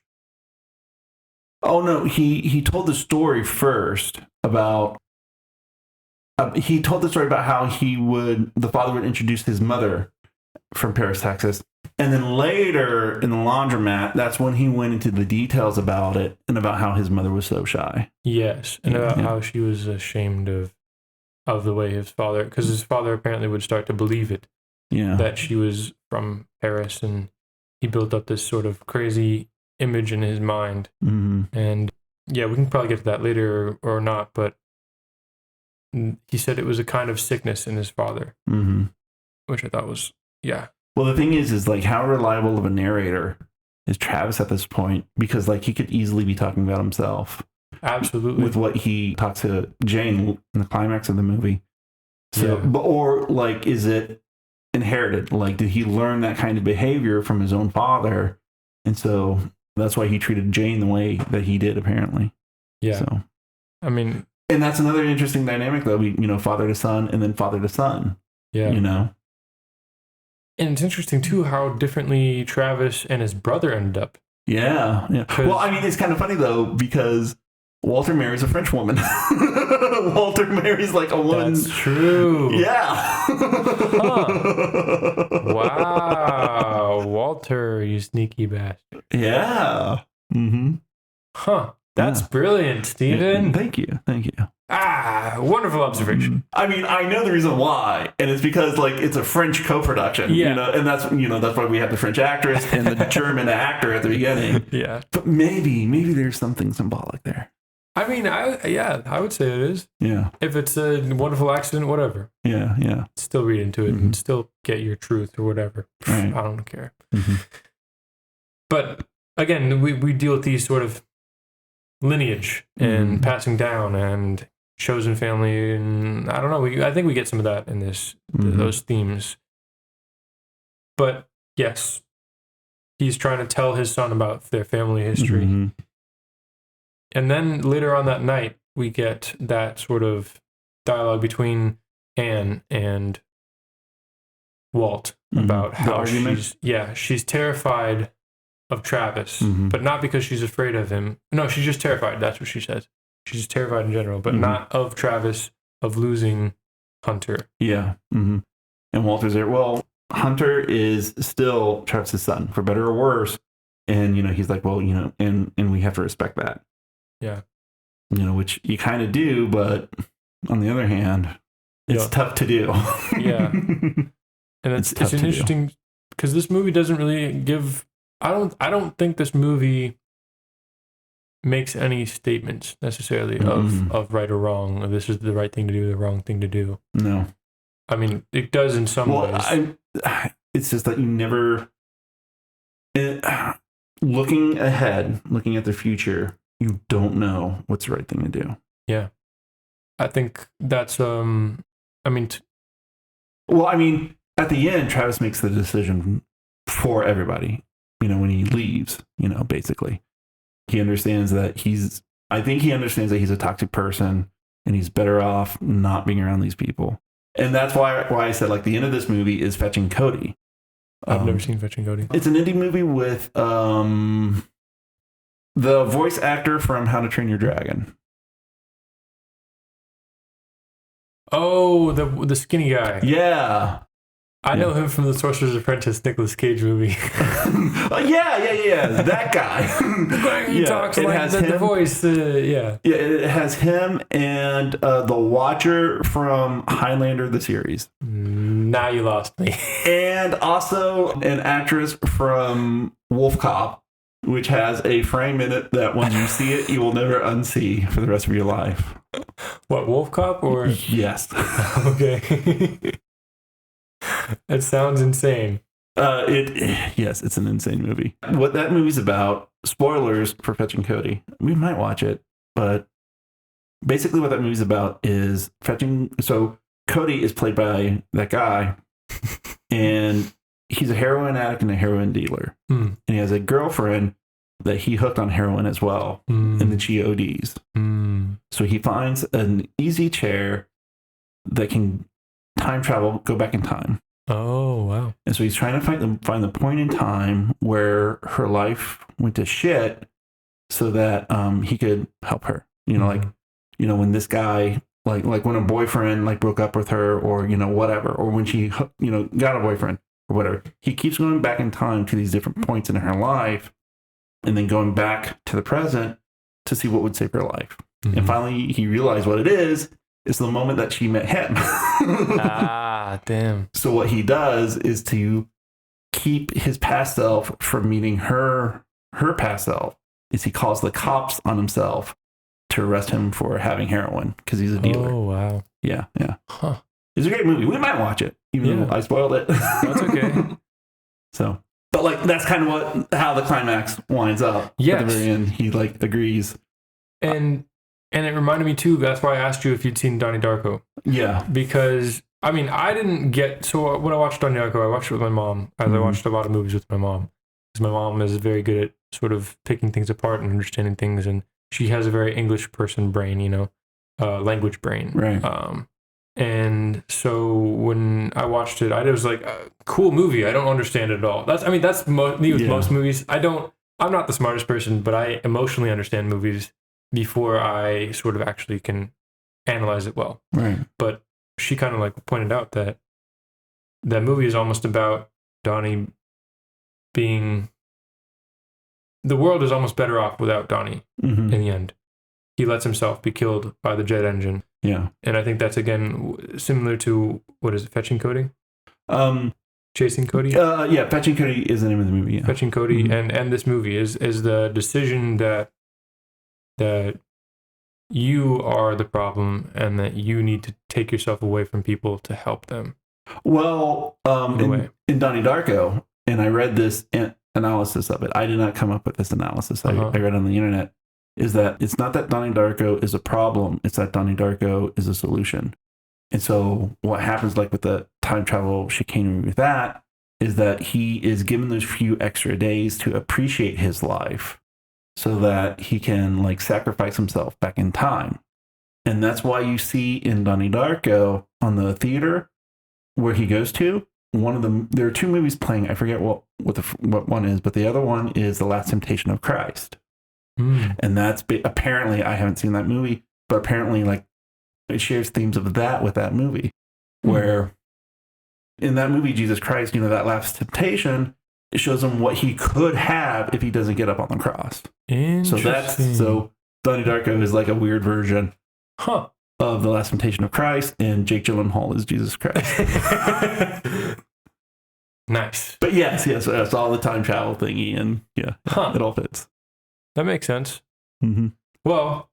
Oh no, he told the story first about how the father would introduce his mother from Paris, Texas. And then later in the laundromat, that's when he went into the details about it and about how his mother was so shy. Yes, and about how she was ashamed of the way his father, because his father apparently would start to believe it. Yeah. That she was from Paris, and he built up this sort of crazy image in his mind. And yeah, we can probably get to that later or not, but he said it was a kind of sickness in his father, which I thought was, yeah. Well, the thing is like, how reliable of a narrator is Travis at this point? Because like he could easily be talking about himself. Absolutely. With what he talks to Jane in the climax of the movie. So, or like, is it inherited? Like, did he learn that kind of behavior from his own father? And so that's why he treated Jane the way that he did, apparently. Yeah. So, I mean, and that's another interesting dynamic, though. Father to son, and then father to son. Yeah. And it's interesting too how differently Travis and his brother ended up. Yeah. Well, I mean, it's kind of funny though, because Walter marries a French woman. Walter marries like a woman. That's true. Yeah. Wow. Walter, you sneaky bastard. Yeah. That's brilliant, Stephen. Thank you. Wonderful observation. I mean, I know the reason why, and it's because like it's a French co-production, and that's why we have the French actress and the German actor at the beginning. Yeah. But maybe there's something symbolic there. I mean, I would say it is. Yeah. If it's a wonderful accident, whatever. Yeah. Still read into it and still get your truth or whatever. Right. I don't care. But again, we deal with these sort of lineage and passing down and chosen family, and I don't know. I think we get some of that in this those themes. But yes, he's trying to tell his son about their family history. Mm-hmm. And then later on that night, we get that sort of dialogue between Anne and Walt about how she's terrified of Travis, but not because she's afraid of him. No, she's just terrified. That's what she says. She's just terrified in general, but not of Travis, of losing Hunter. Yeah. Mm-hmm. And Walter's there. Well, Hunter is still Travis's son, for better or worse. And, he's like, well, and we have to respect that. Yeah. Which you kind of do, but on the other hand, it's tough to do. Yeah. And it's an interesting, because this movie doesn't really give, I don't think this movie makes any statements necessarily of right or wrong, or this is the right thing to do, the wrong thing to do. No. I mean, it does in some ways. It's just that you never, looking ahead, looking at the future, you don't know what's the right thing to do. Yeah. I think that's, at the end, Travis makes the decision for everybody, when he leaves, basically. He understands that he's a toxic person and he's better off not being around these people. And that's why I said, like, the end of this movie is Fetching Cody. I've never seen Fetching Cody. It's an indie movie with the voice actor from How to Train Your Dragon. Oh, the skinny guy. Yeah. I know him from the Sorcerer's Apprentice Nicolas Cage movie. Yeah. That guy. He talks like the voice. Yeah, it has him and the Watcher from Highlander, the series. Now you lost me. And also an actress from Wolf Cop, which has a frame in it that once you see it, you will never unsee for the rest of your life. What, Wolf Cop or? Yes. Okay. It sounds insane. Yes, it's an insane movie. What that movie's about, spoilers for Fetching Cody. We might watch it, but basically what that movie's about is so Cody is played by that guy, and he's a heroin addict and a heroin dealer. And he has a girlfriend that he hooked on heroin as well, and then she ODs. So he finds an easy chair that can time travel, go back in time. Oh, wow. And so he's trying to find the point in time where her life went to shit so that he could help her. When this guy, like when a boyfriend broke up with her, or, whatever, or when she, got a boyfriend or whatever, he keeps going back in time to these different points in her life and then going back to the present to see what would save her life. And finally he realized what it is. It's the moment that she met him. Damn. So what he does is to keep his past self from meeting her past self is he calls the cops on himself to arrest him for having heroin because he's a dealer. Oh, wow. Yeah. Huh. It's a great movie. We might watch it, even though I spoiled it. That's okay. So, but that's kind of how the climax winds up. Yes. At the very end, he agrees. And it reminded me too, that's why I asked you if you'd seen Donnie Darko. Yeah. Because, I didn't get, so when I watched Donnie Darko, I watched it with my mom, as I watched a lot of movies with my mom. Because my mom is very good at sort of picking things apart and understanding things, and she has a very English person brain, language brain. Right. And so when I watched it, I was like, cool movie, I don't understand it at all. That's me with most movies. I'm not the smartest person, but I emotionally understand movies before I sort of actually can analyze it well. Right. But she kind of pointed out that movie is almost about Donnie being, the world is almost better off without Donnie in the end. He lets himself be killed by the jet engine. Yeah. And I think that's, again, similar to, what is it, Fetching Cody? Chasing Cody? Fetching Cody is the name of the movie. Yeah. Fetching Cody and this movie is the decision that you are the problem and that you need to take yourself away from people to help them. Well, in Donnie Darko, and I read this analysis of it. I did not come up with this analysis. I read on the internet. Is that it's not that Donnie Darko is a problem. It's that Donnie Darko is a solution. And so what happens with the time travel chicanery with that is that he is given those few extra days to appreciate his life so that he can like sacrifice himself back in time. And that's why you see in Donnie Darko on the theater where he goes to, one of them, there are two movies playing. I forget what one is, but the other one is The Last Temptation of Christ. And that's apparently, I haven't seen that movie, but apparently like it shares themes of that with that movie where in that movie, Jesus Christ, that last temptation, it shows him what he could have if he doesn't get up on the cross. So Donnie Darko is like a weird version of The Last Temptation of Christ, and Jake Gyllenhaal is Jesus Christ. Nice. But yes, it's all the time travel thingy, and it all fits. That makes sense. Well,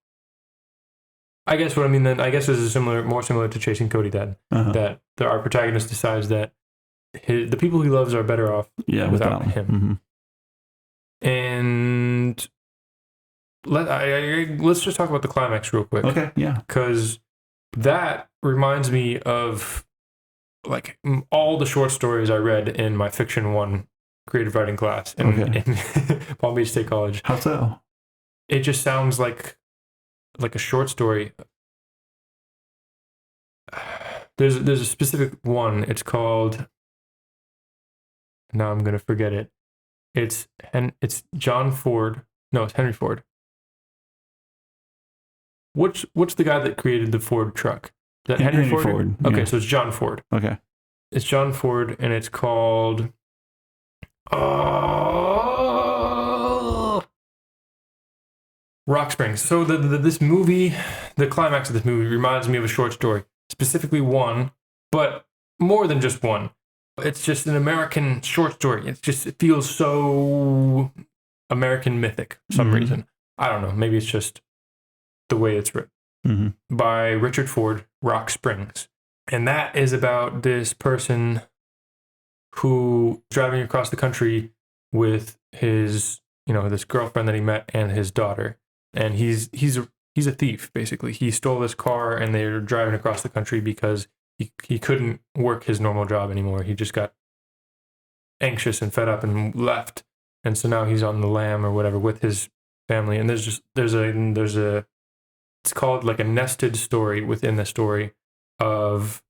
I guess this is more similar to Chasing Cody then. That our protagonist decides that the people he loves are better off without him. And let's just talk about the climax real quick. Okay, yeah. Because that reminds me of like all the short stories I read in my Fiction 1 creative writing class in Palm Beach State College. How so? It just sounds like a short story. There's a specific one. It's called. Now I'm gonna forget it. It's John Ford. No, it's Henry Ford. What's the guy that created the Ford truck? Is that Henry Ford? Okay, so it's John Ford. Okay. It's John Ford, and it's called. Rock Springs. So this movie, the climax of this movie reminds me of a short story, specifically one, but more than just one. It's just an American short story. It feels so American mythic for some reason. I don't know. Maybe it's just the way it's written. By Richard Ford, Rock Springs. And that is about this person who driving across the country with his, this girlfriend that he met and his daughter. And he's a thief, basically. He stole this car and they're driving across the country because he couldn't work his normal job anymore. He just got anxious and fed up and left. And so now he's on the lam or whatever with his family. And it's called like a nested story within the story of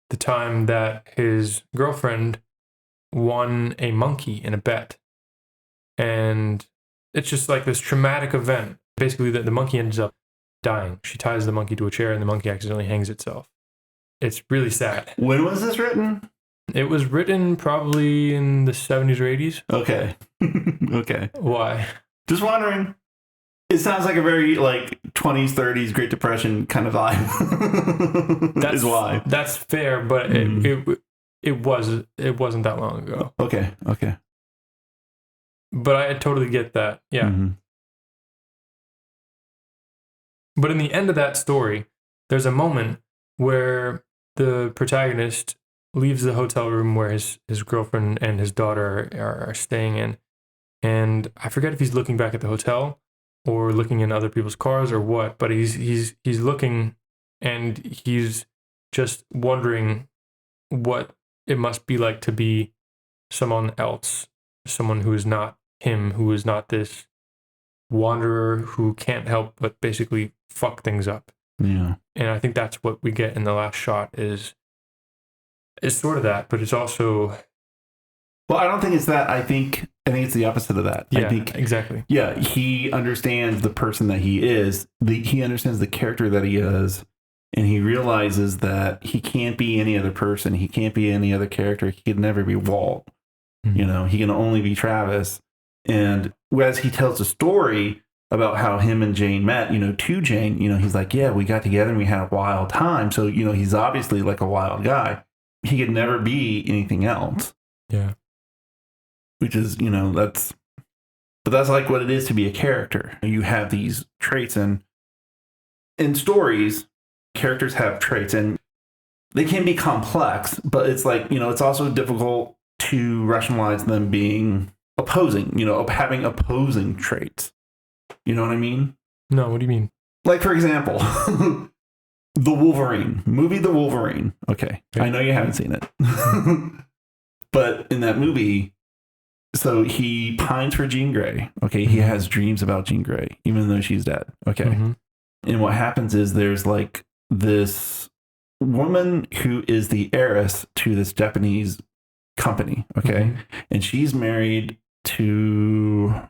the time that his girlfriend won a monkey in a bet. And it's just like this traumatic event. Basically, the monkey ends up dying. She ties the monkey to a chair and the monkey accidentally hangs itself. It's really sad. When was this written? It was written probably in the 70s or 80s. Okay. Okay. Why? Just wondering. It sounds like a very like 20s, 30s Great Depression kind of vibe. That's why. That's fair, but it wasn't that long ago. Okay. But I totally get that. Yeah. But in the end of that story, there's a moment where the protagonist leaves the hotel room where his girlfriend and his daughter are staying in. And I forget if he's looking back at the hotel or looking in other people's cars or what, but he's looking and he's just wondering what it must be like to be someone else, someone who is not him, who is not this wanderer who can't help but basically fuck things up. Yeah. And I think that's what we get in the last shot is sort of that, but it's also... Well, I don't think it's that. I think it's the opposite of that. Yeah, I think, exactly. Yeah, he understands the person that he is. He understands the character that he is, and he realizes that he can't be any other person. He can't be any other character. He could never be Walt. Mm-hmm. He can only be Travis. And as he tells the story about how him and Jane met, to Jane, he's like, yeah, we got together and we had a wild time. So, he's obviously like a wild guy. He could never be anything else. Yeah. Which is, that's like what it is to be a character. You have these traits, and in stories, characters have traits and they can be complex, but it's like, it's also difficult to rationalize them being opposing, having opposing traits. You know what I mean? No, what do you mean? Like, for example, The Wolverine. Okay. I know you haven't seen it. But in that movie, so he pines for Jean Grey. Okay. He has dreams about Jean Grey, even though she's dead. Okay. And what happens is there's like this woman who is the heiress to this Japanese company. Okay. And she's married to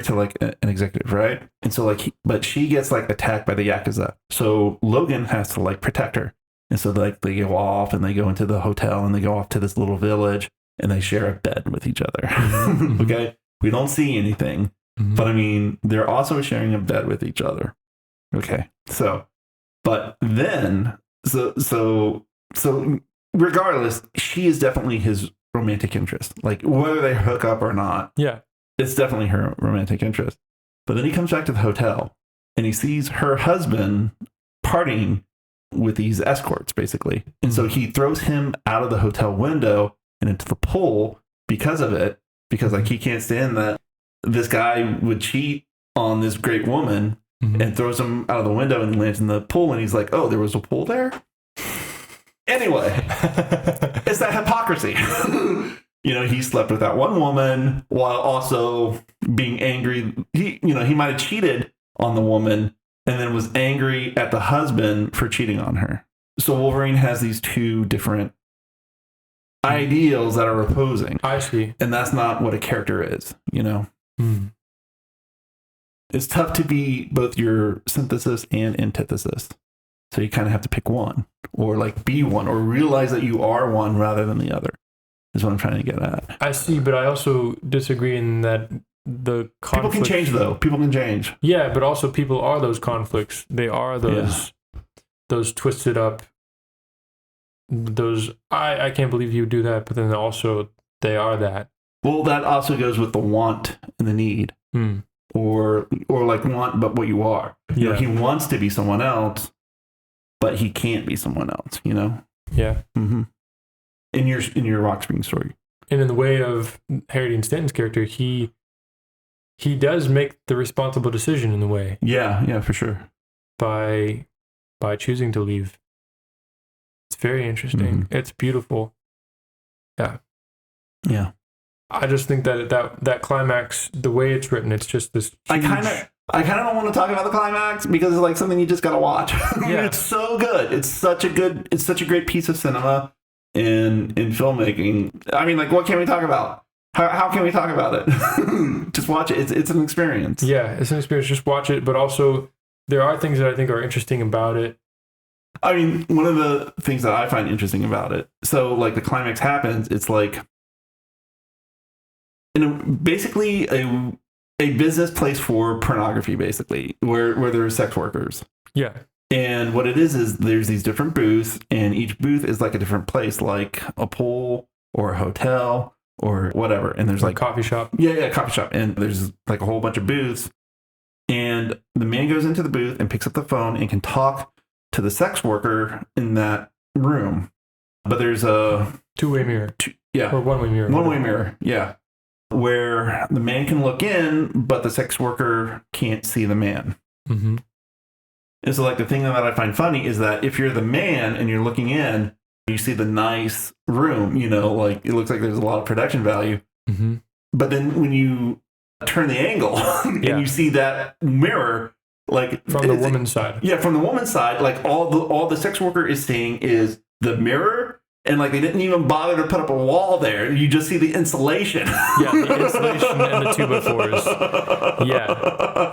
like an executive, right? And so like, but she gets like attacked by the Yakuza. So Logan has to like protect her. And so like they go off and they go into the hotel and they go off to this little village and they share a bed with each other. Okay. We don't see anything, but I mean, they're also sharing a bed with each other. Okay. So, but then, so regardless, she is definitely his romantic interest. Like whether they hook up or not. Yeah. It's definitely her romantic interest. But then he comes back to the hotel and he sees her husband partying with these escorts, basically. And so he throws him out of the hotel window and into the pool because of it, because like he can't stand that this guy would cheat on this great woman and throws him out of the window and lands in the pool. And he's like, oh, there was a pool there? Anyway, it's that hypocrisy. You know, he slept with that one woman while also being angry. He might have cheated on the woman and then was angry at the husband for cheating on her. So Wolverine has these two different ideals that are opposing. I see. And that's not what a character is, you know? It's tough to be both your synthesis and antithesis. So you kind of have to pick one or like be one or realize that you are one rather than the other. Is what I'm trying to get at. I see, but I also disagree in that the conflict... People can change, though. People can change. Yeah, but also people are those conflicts. They are those twisted up, those, I can't believe you would do that, but then also they are that. Well, that also goes with the want and the need. Or like want, but what you are. You know, he wants to be someone else, but he can't be someone else, you know? Yeah. In your Rock Spring story. And in the way of Harry Dean Stanton's character, he does make the responsible decision in the way. Yeah, for sure. By choosing to leave. It's very interesting. It's beautiful. Yeah. Yeah. I just think that climax, the way it's written, it's just this huge... I kind of don't want to talk about the climax because it's like something you just got to watch. Yeah. It's so good. It's such a great piece of cinema. In filmmaking, I mean, like, what can we talk about? How can we talk about it? Just watch it. It's an experience. Yeah, it's an experience. Just watch it. But also, there are things that I think are interesting about it. I mean, one of the things that I find interesting about it. So, like, the climax happens. It's like, basically a business place for pornography, basically, where there are sex workers. Yeah. And what it is there's these different booths, and each booth is like a different place, like a pool or a hotel or whatever. And there's like coffee shop. Yeah, coffee shop. And there's like a whole bunch of booths. And the man goes into the booth and picks up the phone and can talk to the sex worker in that room. But there's a two-way mirror. Or one-way mirror. One-way mirror, yeah. Where the man can look in, but the sex worker can't see the man. And so, like, the thing that I find funny is that if you're the man and you're looking in, you see the nice room, you know, like, it looks like there's a lot of production value. But then when you turn the angle and you see that mirror, like... From the woman's side. Yeah, from the woman's side, like, all the sex worker is seeing is the mirror, and, like, they didn't even bother to put up a wall there. You just see the insulation. Yeah, the insulation and the 2x4s.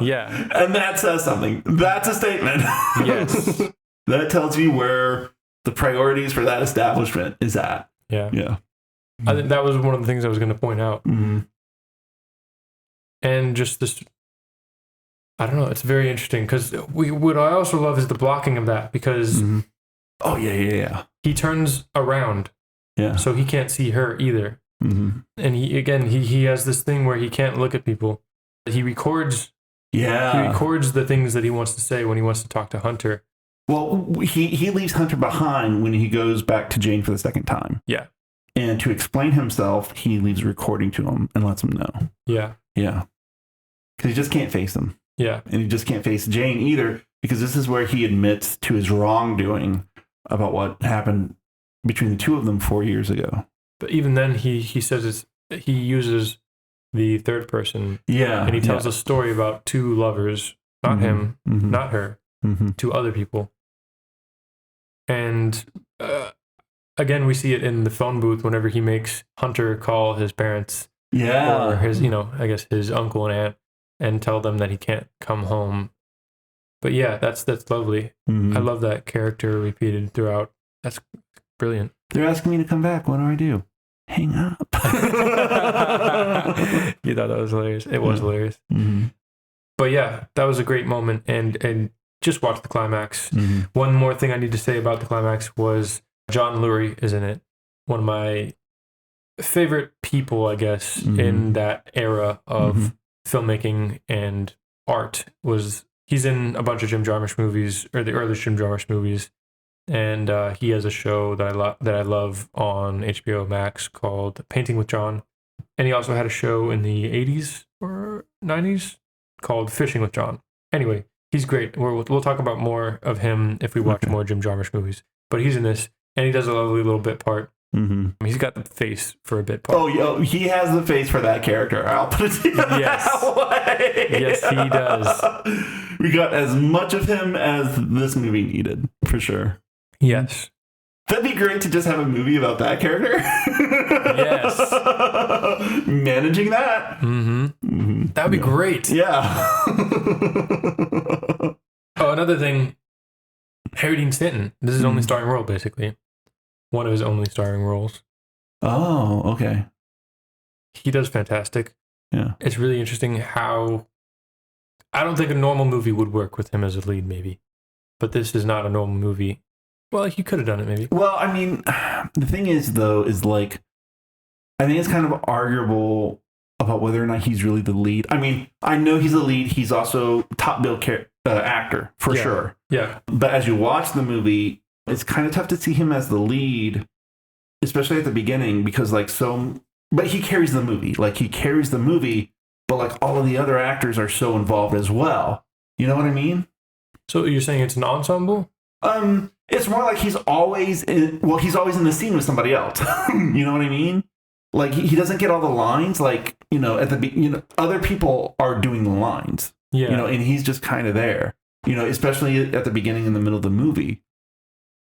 Yeah. And that says something. That's a statement. Yes. That tells you where the priorities for that establishment is at. Yeah. I think that was one of the things I was going to point out. And just this, I don't know, it's very interesting because what I also love is the blocking of that because... Oh, yeah. He turns around. Yeah. So he can't see her either. And he has this thing where he can't look at people. He records. Yeah. He records the things that he wants to say when he wants to talk to Hunter. Well, he leaves Hunter behind when he goes back to Jane for the second time. Yeah. And to explain himself, he leaves a recording to him and lets him know. Yeah. Yeah. Because he just can't face him. Yeah. And he just can't face Jane either, because this is where he admits to his wrongdoing about what happened between the two of them 4 years ago. But even then, he says he uses the third person. Yeah. And he tells a story about two lovers, not him, not her, two other people. And again, we see it in the phone booth whenever he makes Hunter call his parents. Yeah. Or his, I guess his uncle and aunt, and tell them that he can't come home. But yeah, that's lovely. I love that character repeated throughout. That's brilliant. They're asking me to come back. What do I do? Hang up. You thought that was hilarious. It was hilarious. But yeah, that was a great moment. And just watch the climax. One more thing I need to say about the climax was John Lurie is in it. One of my favorite people, I guess, in that era of filmmaking and art was he's in a bunch of Jim Jarmusch movies, or the early Jim Jarmusch movies, and he has a show that I love on HBO Max called Painting with John, and he also had a show in the 80s or 90s called Fishing with John. Anyway, he's great. We'll talk about more of him if we watch more Jim Jarmusch movies, but he's in this, and he does a lovely little bit part. He's got the face for a bit part. Oh, he has the face for that character. I'll put it that way. Yes, he does. We got as much of him as this movie needed, for sure. Yes. That'd be great to just have a movie about that character. Yes. Managing that. That'd be great. Yeah. Oh, another thing. Harry Dean Stanton. This is his only starring role, basically. One of his only starring roles. Oh, okay. He does fantastic. Yeah. It's really interesting how... I don't think a normal movie would work with him as a lead, maybe. But this is not a normal movie. Well, he could have done it, maybe. Well, I mean, the thing is, though, is like... I think it's kind of arguable about whether or not he's really the lead. I mean, I know he's the lead. He's also top bill actor, for sure. Yeah. But as you watch the movie... It's kind of tough to see him as the lead, especially at the beginning, because but he carries the movie. Like, he carries the movie, but like all of the other actors are so involved as well. You know what I mean? So you're saying it's an ensemble? It's more like he's always in the scene with somebody else. You know what I mean? Like, he doesn't get all the lines. Like, other people are doing the lines. Yeah. And he's just kind of there. Especially at the beginning and the middle of the movie.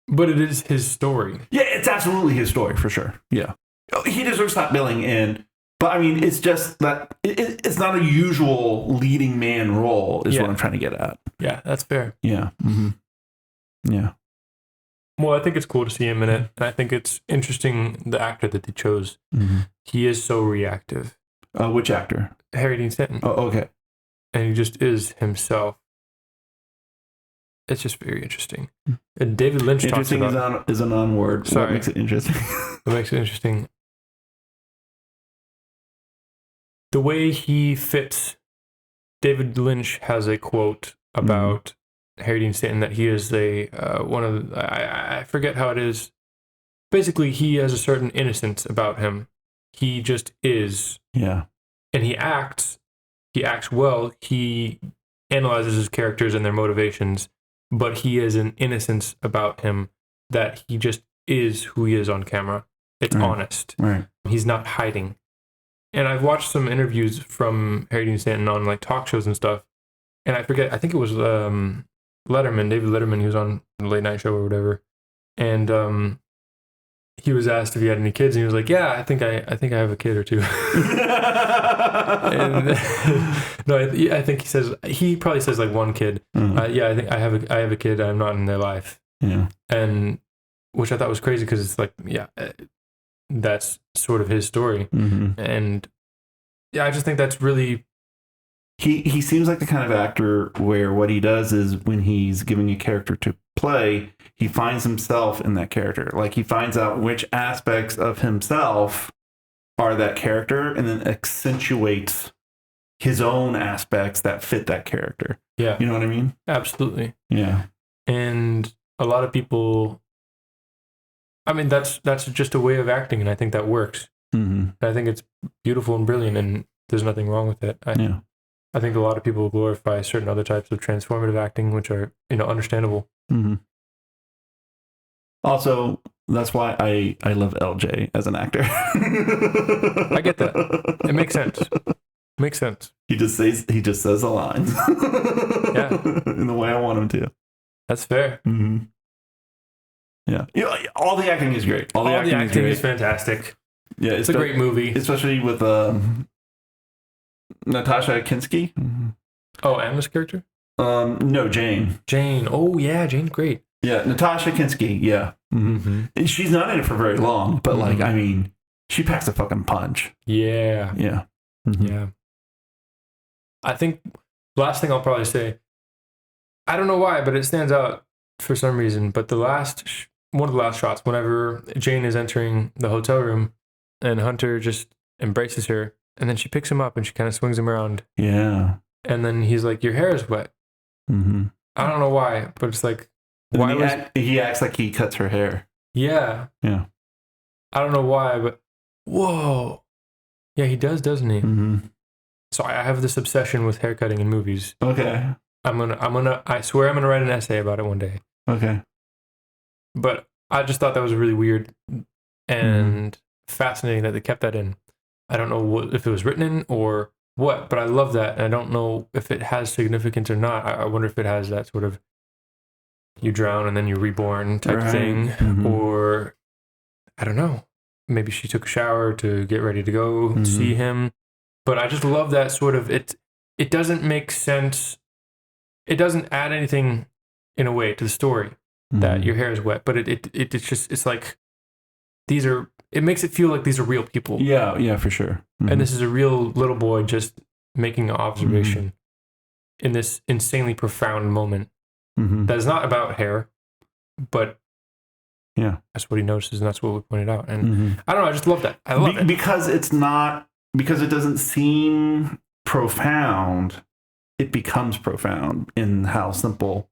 But it is his story. Yeah, it's absolutely his story, for sure. Yeah. He deserves top billing, but I mean, it's just that it's not a usual leading man role, is what I'm trying to get at. Yeah, that's fair. Yeah. Yeah. Well, I think it's cool to see him in it. And I think it's interesting, the actor that they chose. He is so reactive. Which actor? Harry Dean Stanton. Oh, okay. And he just is himself. It's just very interesting. And David Lynch talks about... Interesting is a non-word. Sorry. What makes it interesting? What makes it interesting? The way he fits... David Lynch has a quote about Harry Dean Stanton that he is one of... I forget how it is. Basically, he has a certain innocence about him. He just is. Yeah. And he acts well. He analyzes his characters and their motivations, but he has an innocence about him that he just is who he is on camera. It's honest. Right. He's not hiding. And I've watched some interviews from Harry Dean Stanton on like talk shows and stuff. And I think it was David Letterman, he was on the late night show or whatever. And he was asked if he had any kids, and he was like, "Yeah, I think I have a kid or two." And, no, I think he probably says like one kid. Yeah, I think I have a kid. I'm not in their life. Yeah, and which I thought was crazy because it's like, that's sort of his story, and I just think that's really. He seems like the kind of actor where what he does is when he's giving a character to play, he finds himself in that character. Like, he finds out which aspects of himself are that character and then accentuates his own aspects that fit that character. Yeah. You know what I mean? Absolutely. Yeah. And a lot of people, I mean, that's just a way of acting, and I think that works. And I think it's beautiful and brilliant, and there's nothing wrong with it. I think a lot of people glorify certain other types of transformative acting, which are, understandable. Also, That's why I love LJ as an actor. I get that. It makes sense. Makes sense. He just says the lines. In the way I want him to. That's fair. Mm-hmm. Yeah. All the acting is great. All the acting is fantastic. Yeah, it's a great movie. Especially with Natasha Kinski. Mm-hmm. Oh, Anna's character? No, Jane. Jane. Oh, yeah, Jane's great. Yeah, Natasha Kinski. Yeah. Mm-hmm. She's not in it for very long, but she packs a fucking punch. Yeah. Yeah. Mm-hmm. Yeah. I think the last thing I'll probably say, I don't know why, but it stands out for some reason. But one of the last shots, whenever Jane is entering the hotel room and Hunter just embraces her, and then she picks him up and she kind of swings him around. Yeah. And then he's like, "Your hair is wet." Mm-hmm. I don't know why, but it's like, he acts like he cuts her hair. Yeah. Yeah. I don't know why, but whoa. Yeah, he does, doesn't he? Mm-hmm. So I have this obsession with haircutting in movies. Okay. I swear I'm gonna write an essay about it one day. Okay. But I just thought that was really weird and fascinating that they kept that in. I don't know if it was written in or what, but I love that. And I don't know if it has significance or not. I wonder if it has that sort of you drown and then you're reborn type thing. Mm-hmm. Or I don't know. Maybe she took a shower to get ready to go see him. But I just love that sort of it doesn't make sense. It doesn't add anything in a way to the story that your hair is wet, but it's like it makes it feel like these are real people. Yeah, for sure. Mm-hmm. And this is a real little boy just making an observation in this insanely profound moment that is not about hair, but that's what he notices and that's what we pointed out. And I don't know, I just love that. I love it. Because it doesn't seem profound, it becomes profound in how simple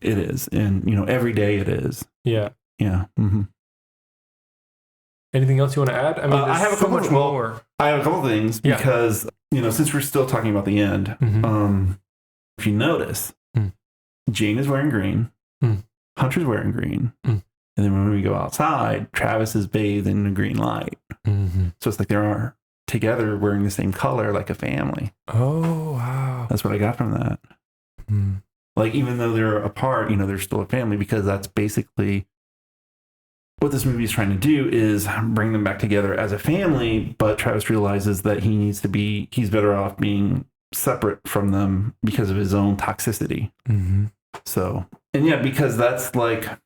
it is. And, every day it is. Yeah. Yeah. Mm-hmm. Anything else you want to add? I mean, I have so much more. I have a couple things because, since we're still talking about the end, if you notice, Jane is wearing green, Hunter's wearing green, and then when we go outside, Travis is bathed in a green light. So it's like they are together wearing the same color like a family. Oh, wow. That's what I got from that. Like, even though they're apart, they're still a family, because that's basically what this movie is trying to do, is bring them back together as a family. But Travis realizes that he's better off being separate from them because of his own toxicity. So, and because that's what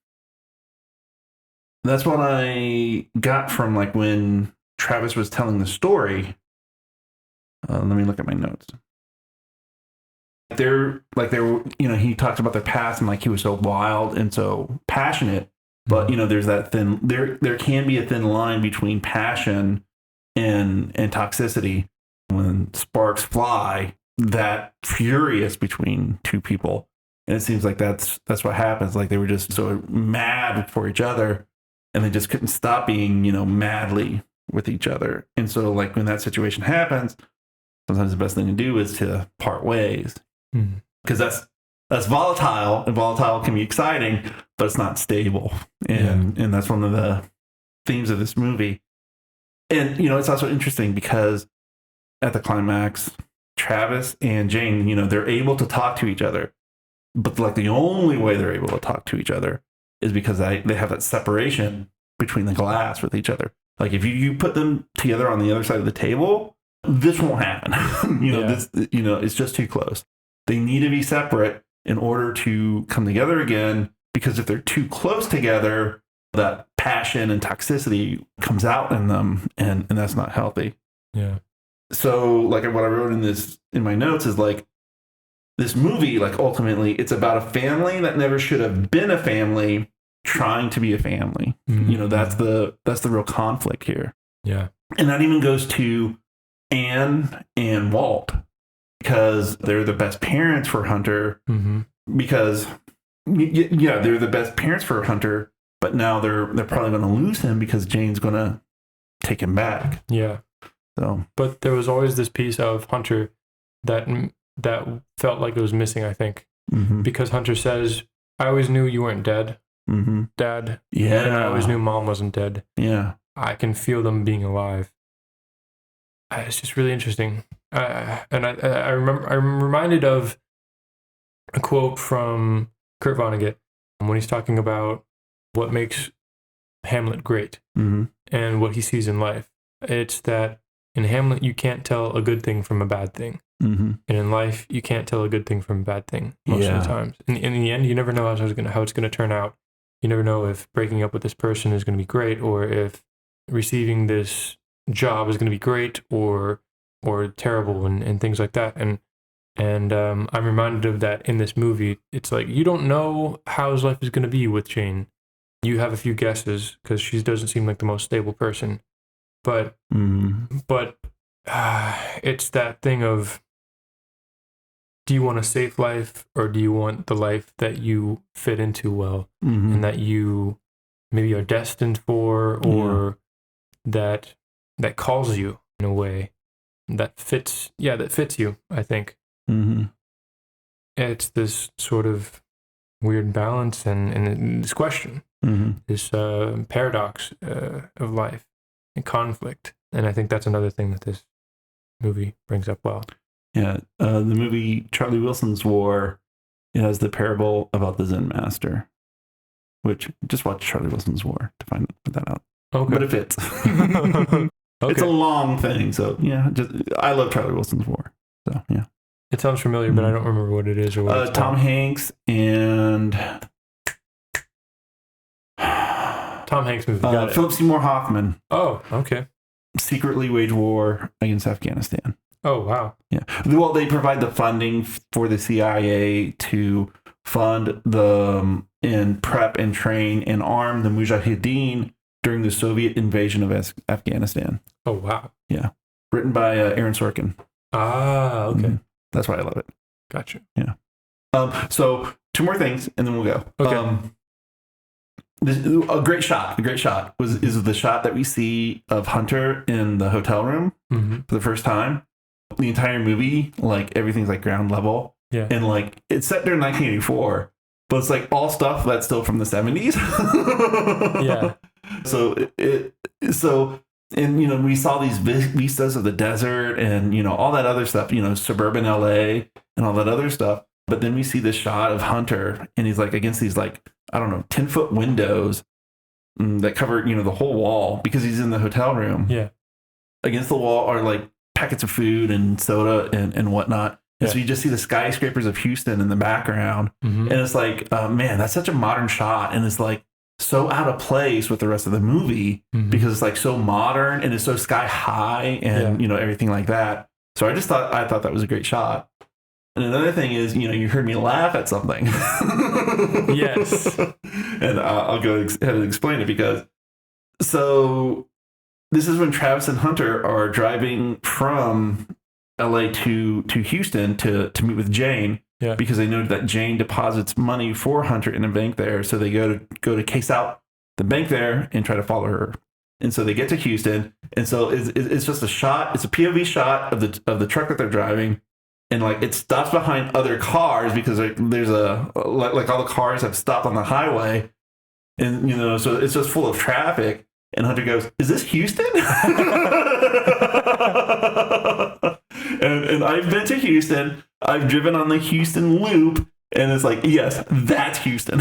I got from like when Travis was telling the story. Let me look at my notes. He talks about their past and like he was so wild and so passionate, but there's that there can be a thin line between passion and toxicity. When sparks fly, that furious between two people, and it seems like that's what happens. Like they were just so mad for each other, and they just couldn't stop being madly with each other. And so like when that situation happens, sometimes the best thing to do is to part ways. Because that's volatile, and volatile can be exciting, but it's not stable. And that's one of the themes of this movie. And, it's also interesting because at the climax, Travis and Jane, they're able to talk to each other. But like the only way they're able to talk to each other is because they have that separation between the glass with each other. Like if you put them together on the other side of the table, this won't happen. It's just too close. They need to be separate in order to come together again, because if they're too close together, that passion and toxicity comes out in them, and that's not healthy. Yeah. So like what I wrote in my notes is like, this movie, like ultimately it's about a family that never should have been a family trying to be a family. That's the real conflict here. Yeah. And that even goes to Anne and Walt, because they're the best parents for Hunter. Because they're the best parents for Hunter, but now they're probably going to lose him because Jane's going to take him back. Yeah. So, but there was always this piece of Hunter that felt like it was missing, I think, because Hunter says, "I always knew you weren't dead. dad. Yeah. And I always knew mom wasn't dead. Yeah. I can feel them being alive. It's just really interesting. And I'm reminded of a quote from Kurt Vonnegut when he's talking about what makes Hamlet great and what he sees in life. It's that in Hamlet, you can't tell a good thing from a bad thing. And in life, you can't tell a good thing from a bad thing most of the times. And in the end, you never know how it's going to turn out. You never know if breaking up with this person is going to be great, or if receiving this job is going to be great or terrible, and things like that. And I'm reminded of that in this movie. It's like, you don't know how his life is going to be with Jane. You have a few guesses because she doesn't seem like the most stable person. But it's that thing of, do you want a safe life, or do you want the life that you fit into well and that you maybe are destined for, or that calls you in a way that fits you, I think. It's this sort of weird balance and this question, this paradox of life and conflict. And I think that's another thing that this movie brings up well. Yeah, the movie Charlie Wilson's War, it has the parable about the Zen master, which just watch Charlie Wilson's War to find that out. Okay. But it fits. It's a long thing, so yeah. I love Charlie Wilson's War, so yeah. It sounds familiar, but I don't remember what it is or what it's Tom Hanks and Tom Hanks movie. Got it. Philip Seymour Hoffman. Oh, okay. Secretly wage war against Afghanistan. Oh, wow. Yeah. Well, they provide the funding for the CIA to fund and prep and train and arm the Mujahideen during the Soviet invasion of Afghanistan. Oh, wow. Yeah. Written by Aaron Sorkin. Ah, okay. That's why I love it. Gotcha. Yeah. So 2 more things, and then we'll go. Okay. A great shot is the shot that we see of Hunter in the hotel room for the first time. The entire movie, like, everything's like ground level. Yeah. And like, it's set during 1984, but it's like all stuff that's still from the 70s. Yeah. And we saw these vistas of the desert and all that other stuff, suburban LA and all that other stuff. But then we see this shot of Hunter, and he's like against these, like, I don't know, 10-foot windows that cover the whole wall, because he's in the hotel room. Yeah. Against the wall are like packets of food and soda and whatnot. And so you just see the skyscrapers of Houston in the background. And it's like, man, that's such a modern shot. And it's like so out of place with the rest of the movie because it's like so modern and it's so sky high and, everything like that. So I thought that was a great shot. And another thing is, you heard me laugh at something. Yes. And I'll go ahead and explain it, because so this is when Travis and Hunter are driving from LA to Houston to meet with Jane, because they know that Jane deposits money for Hunter in a bank there. So they go to case out the bank there and try to follow her. And so they get to Houston, and so it's just a shot. It's a POV shot of the truck that they're driving, and like it stops behind other cars because there's like all the cars have stopped on the highway, and so it's just full of traffic. And Hunter goes, "Is this Houston?" and I've been to Houston. I've driven on the Houston Loop, and it's like, yes, that's Houston.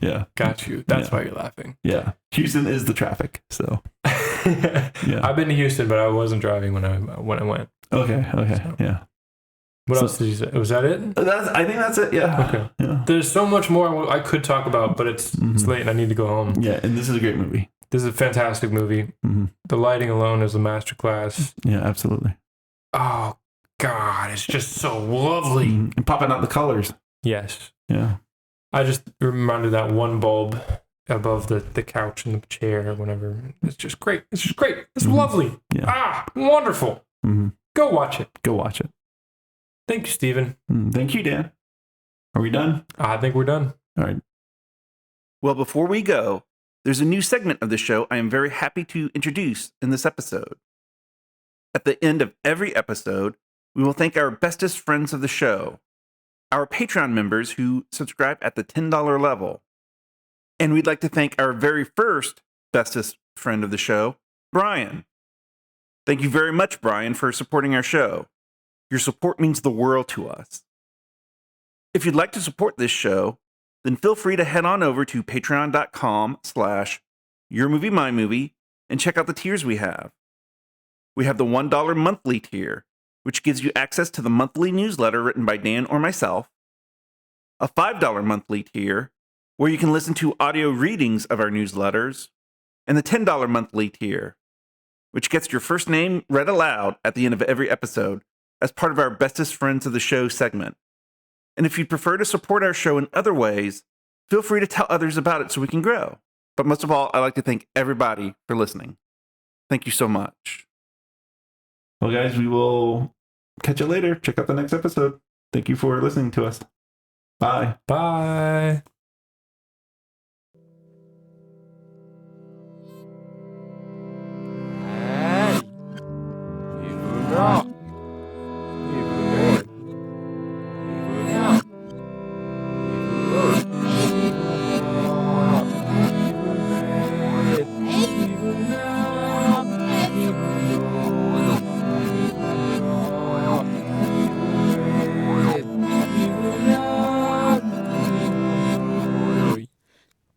Yeah, got you. That's why you're laughing. Yeah, Houston is the traffic. So, I've been to Houston, but I wasn't driving when I went. Okay, So. yeah. What else did you say? Was that it? I think that's it. Yeah. Okay. Yeah. There's so much more I could talk about, but it's late and I need to go home. Yeah, and this is a great movie. This is a fantastic movie. The lighting alone is a masterclass. Yeah, absolutely. Oh God, it's just so lovely. And popping out the colors. Yes. Yeah. I just reminded that one bulb above the couch and the chair or whatever. It's just great. It's just great. It's lovely. Yeah. Wonderful. Go watch it. Go watch it. Thank you, Stephen. Thank you, Dan. Are we done? I think we're done. All right. Well, before we go, there's a new segment of the show I am very happy to introduce in this episode. At the end of every episode, we will thank our bestest friends of the show. our Patreon members who subscribe at the $10 level. And we'd like to thank our very first bestest friend of the show, Brian. Thank you very much, Brian, for supporting our show. Your support means the world to us. If you'd like to support this show, then feel free to head on over to patreon.com/yourmoviemymovie and check out the tiers we have. We have the $1 monthly tier, which gives you access to the monthly newsletter written by Dan or myself, a $5 monthly tier, where you can listen to audio readings of our newsletters, and the $10 monthly tier, which gets your first name read aloud at the end of every episode as part of our Bestest Friends of the Show segment. And if you'd prefer to support our show in other ways, feel free to tell others about it so we can grow. But most of all, I'd like to thank everybody for listening. Thank you so much. Well, guys, we will catch you later. Check out the next episode. Thank you for listening to us. Bye. Bye.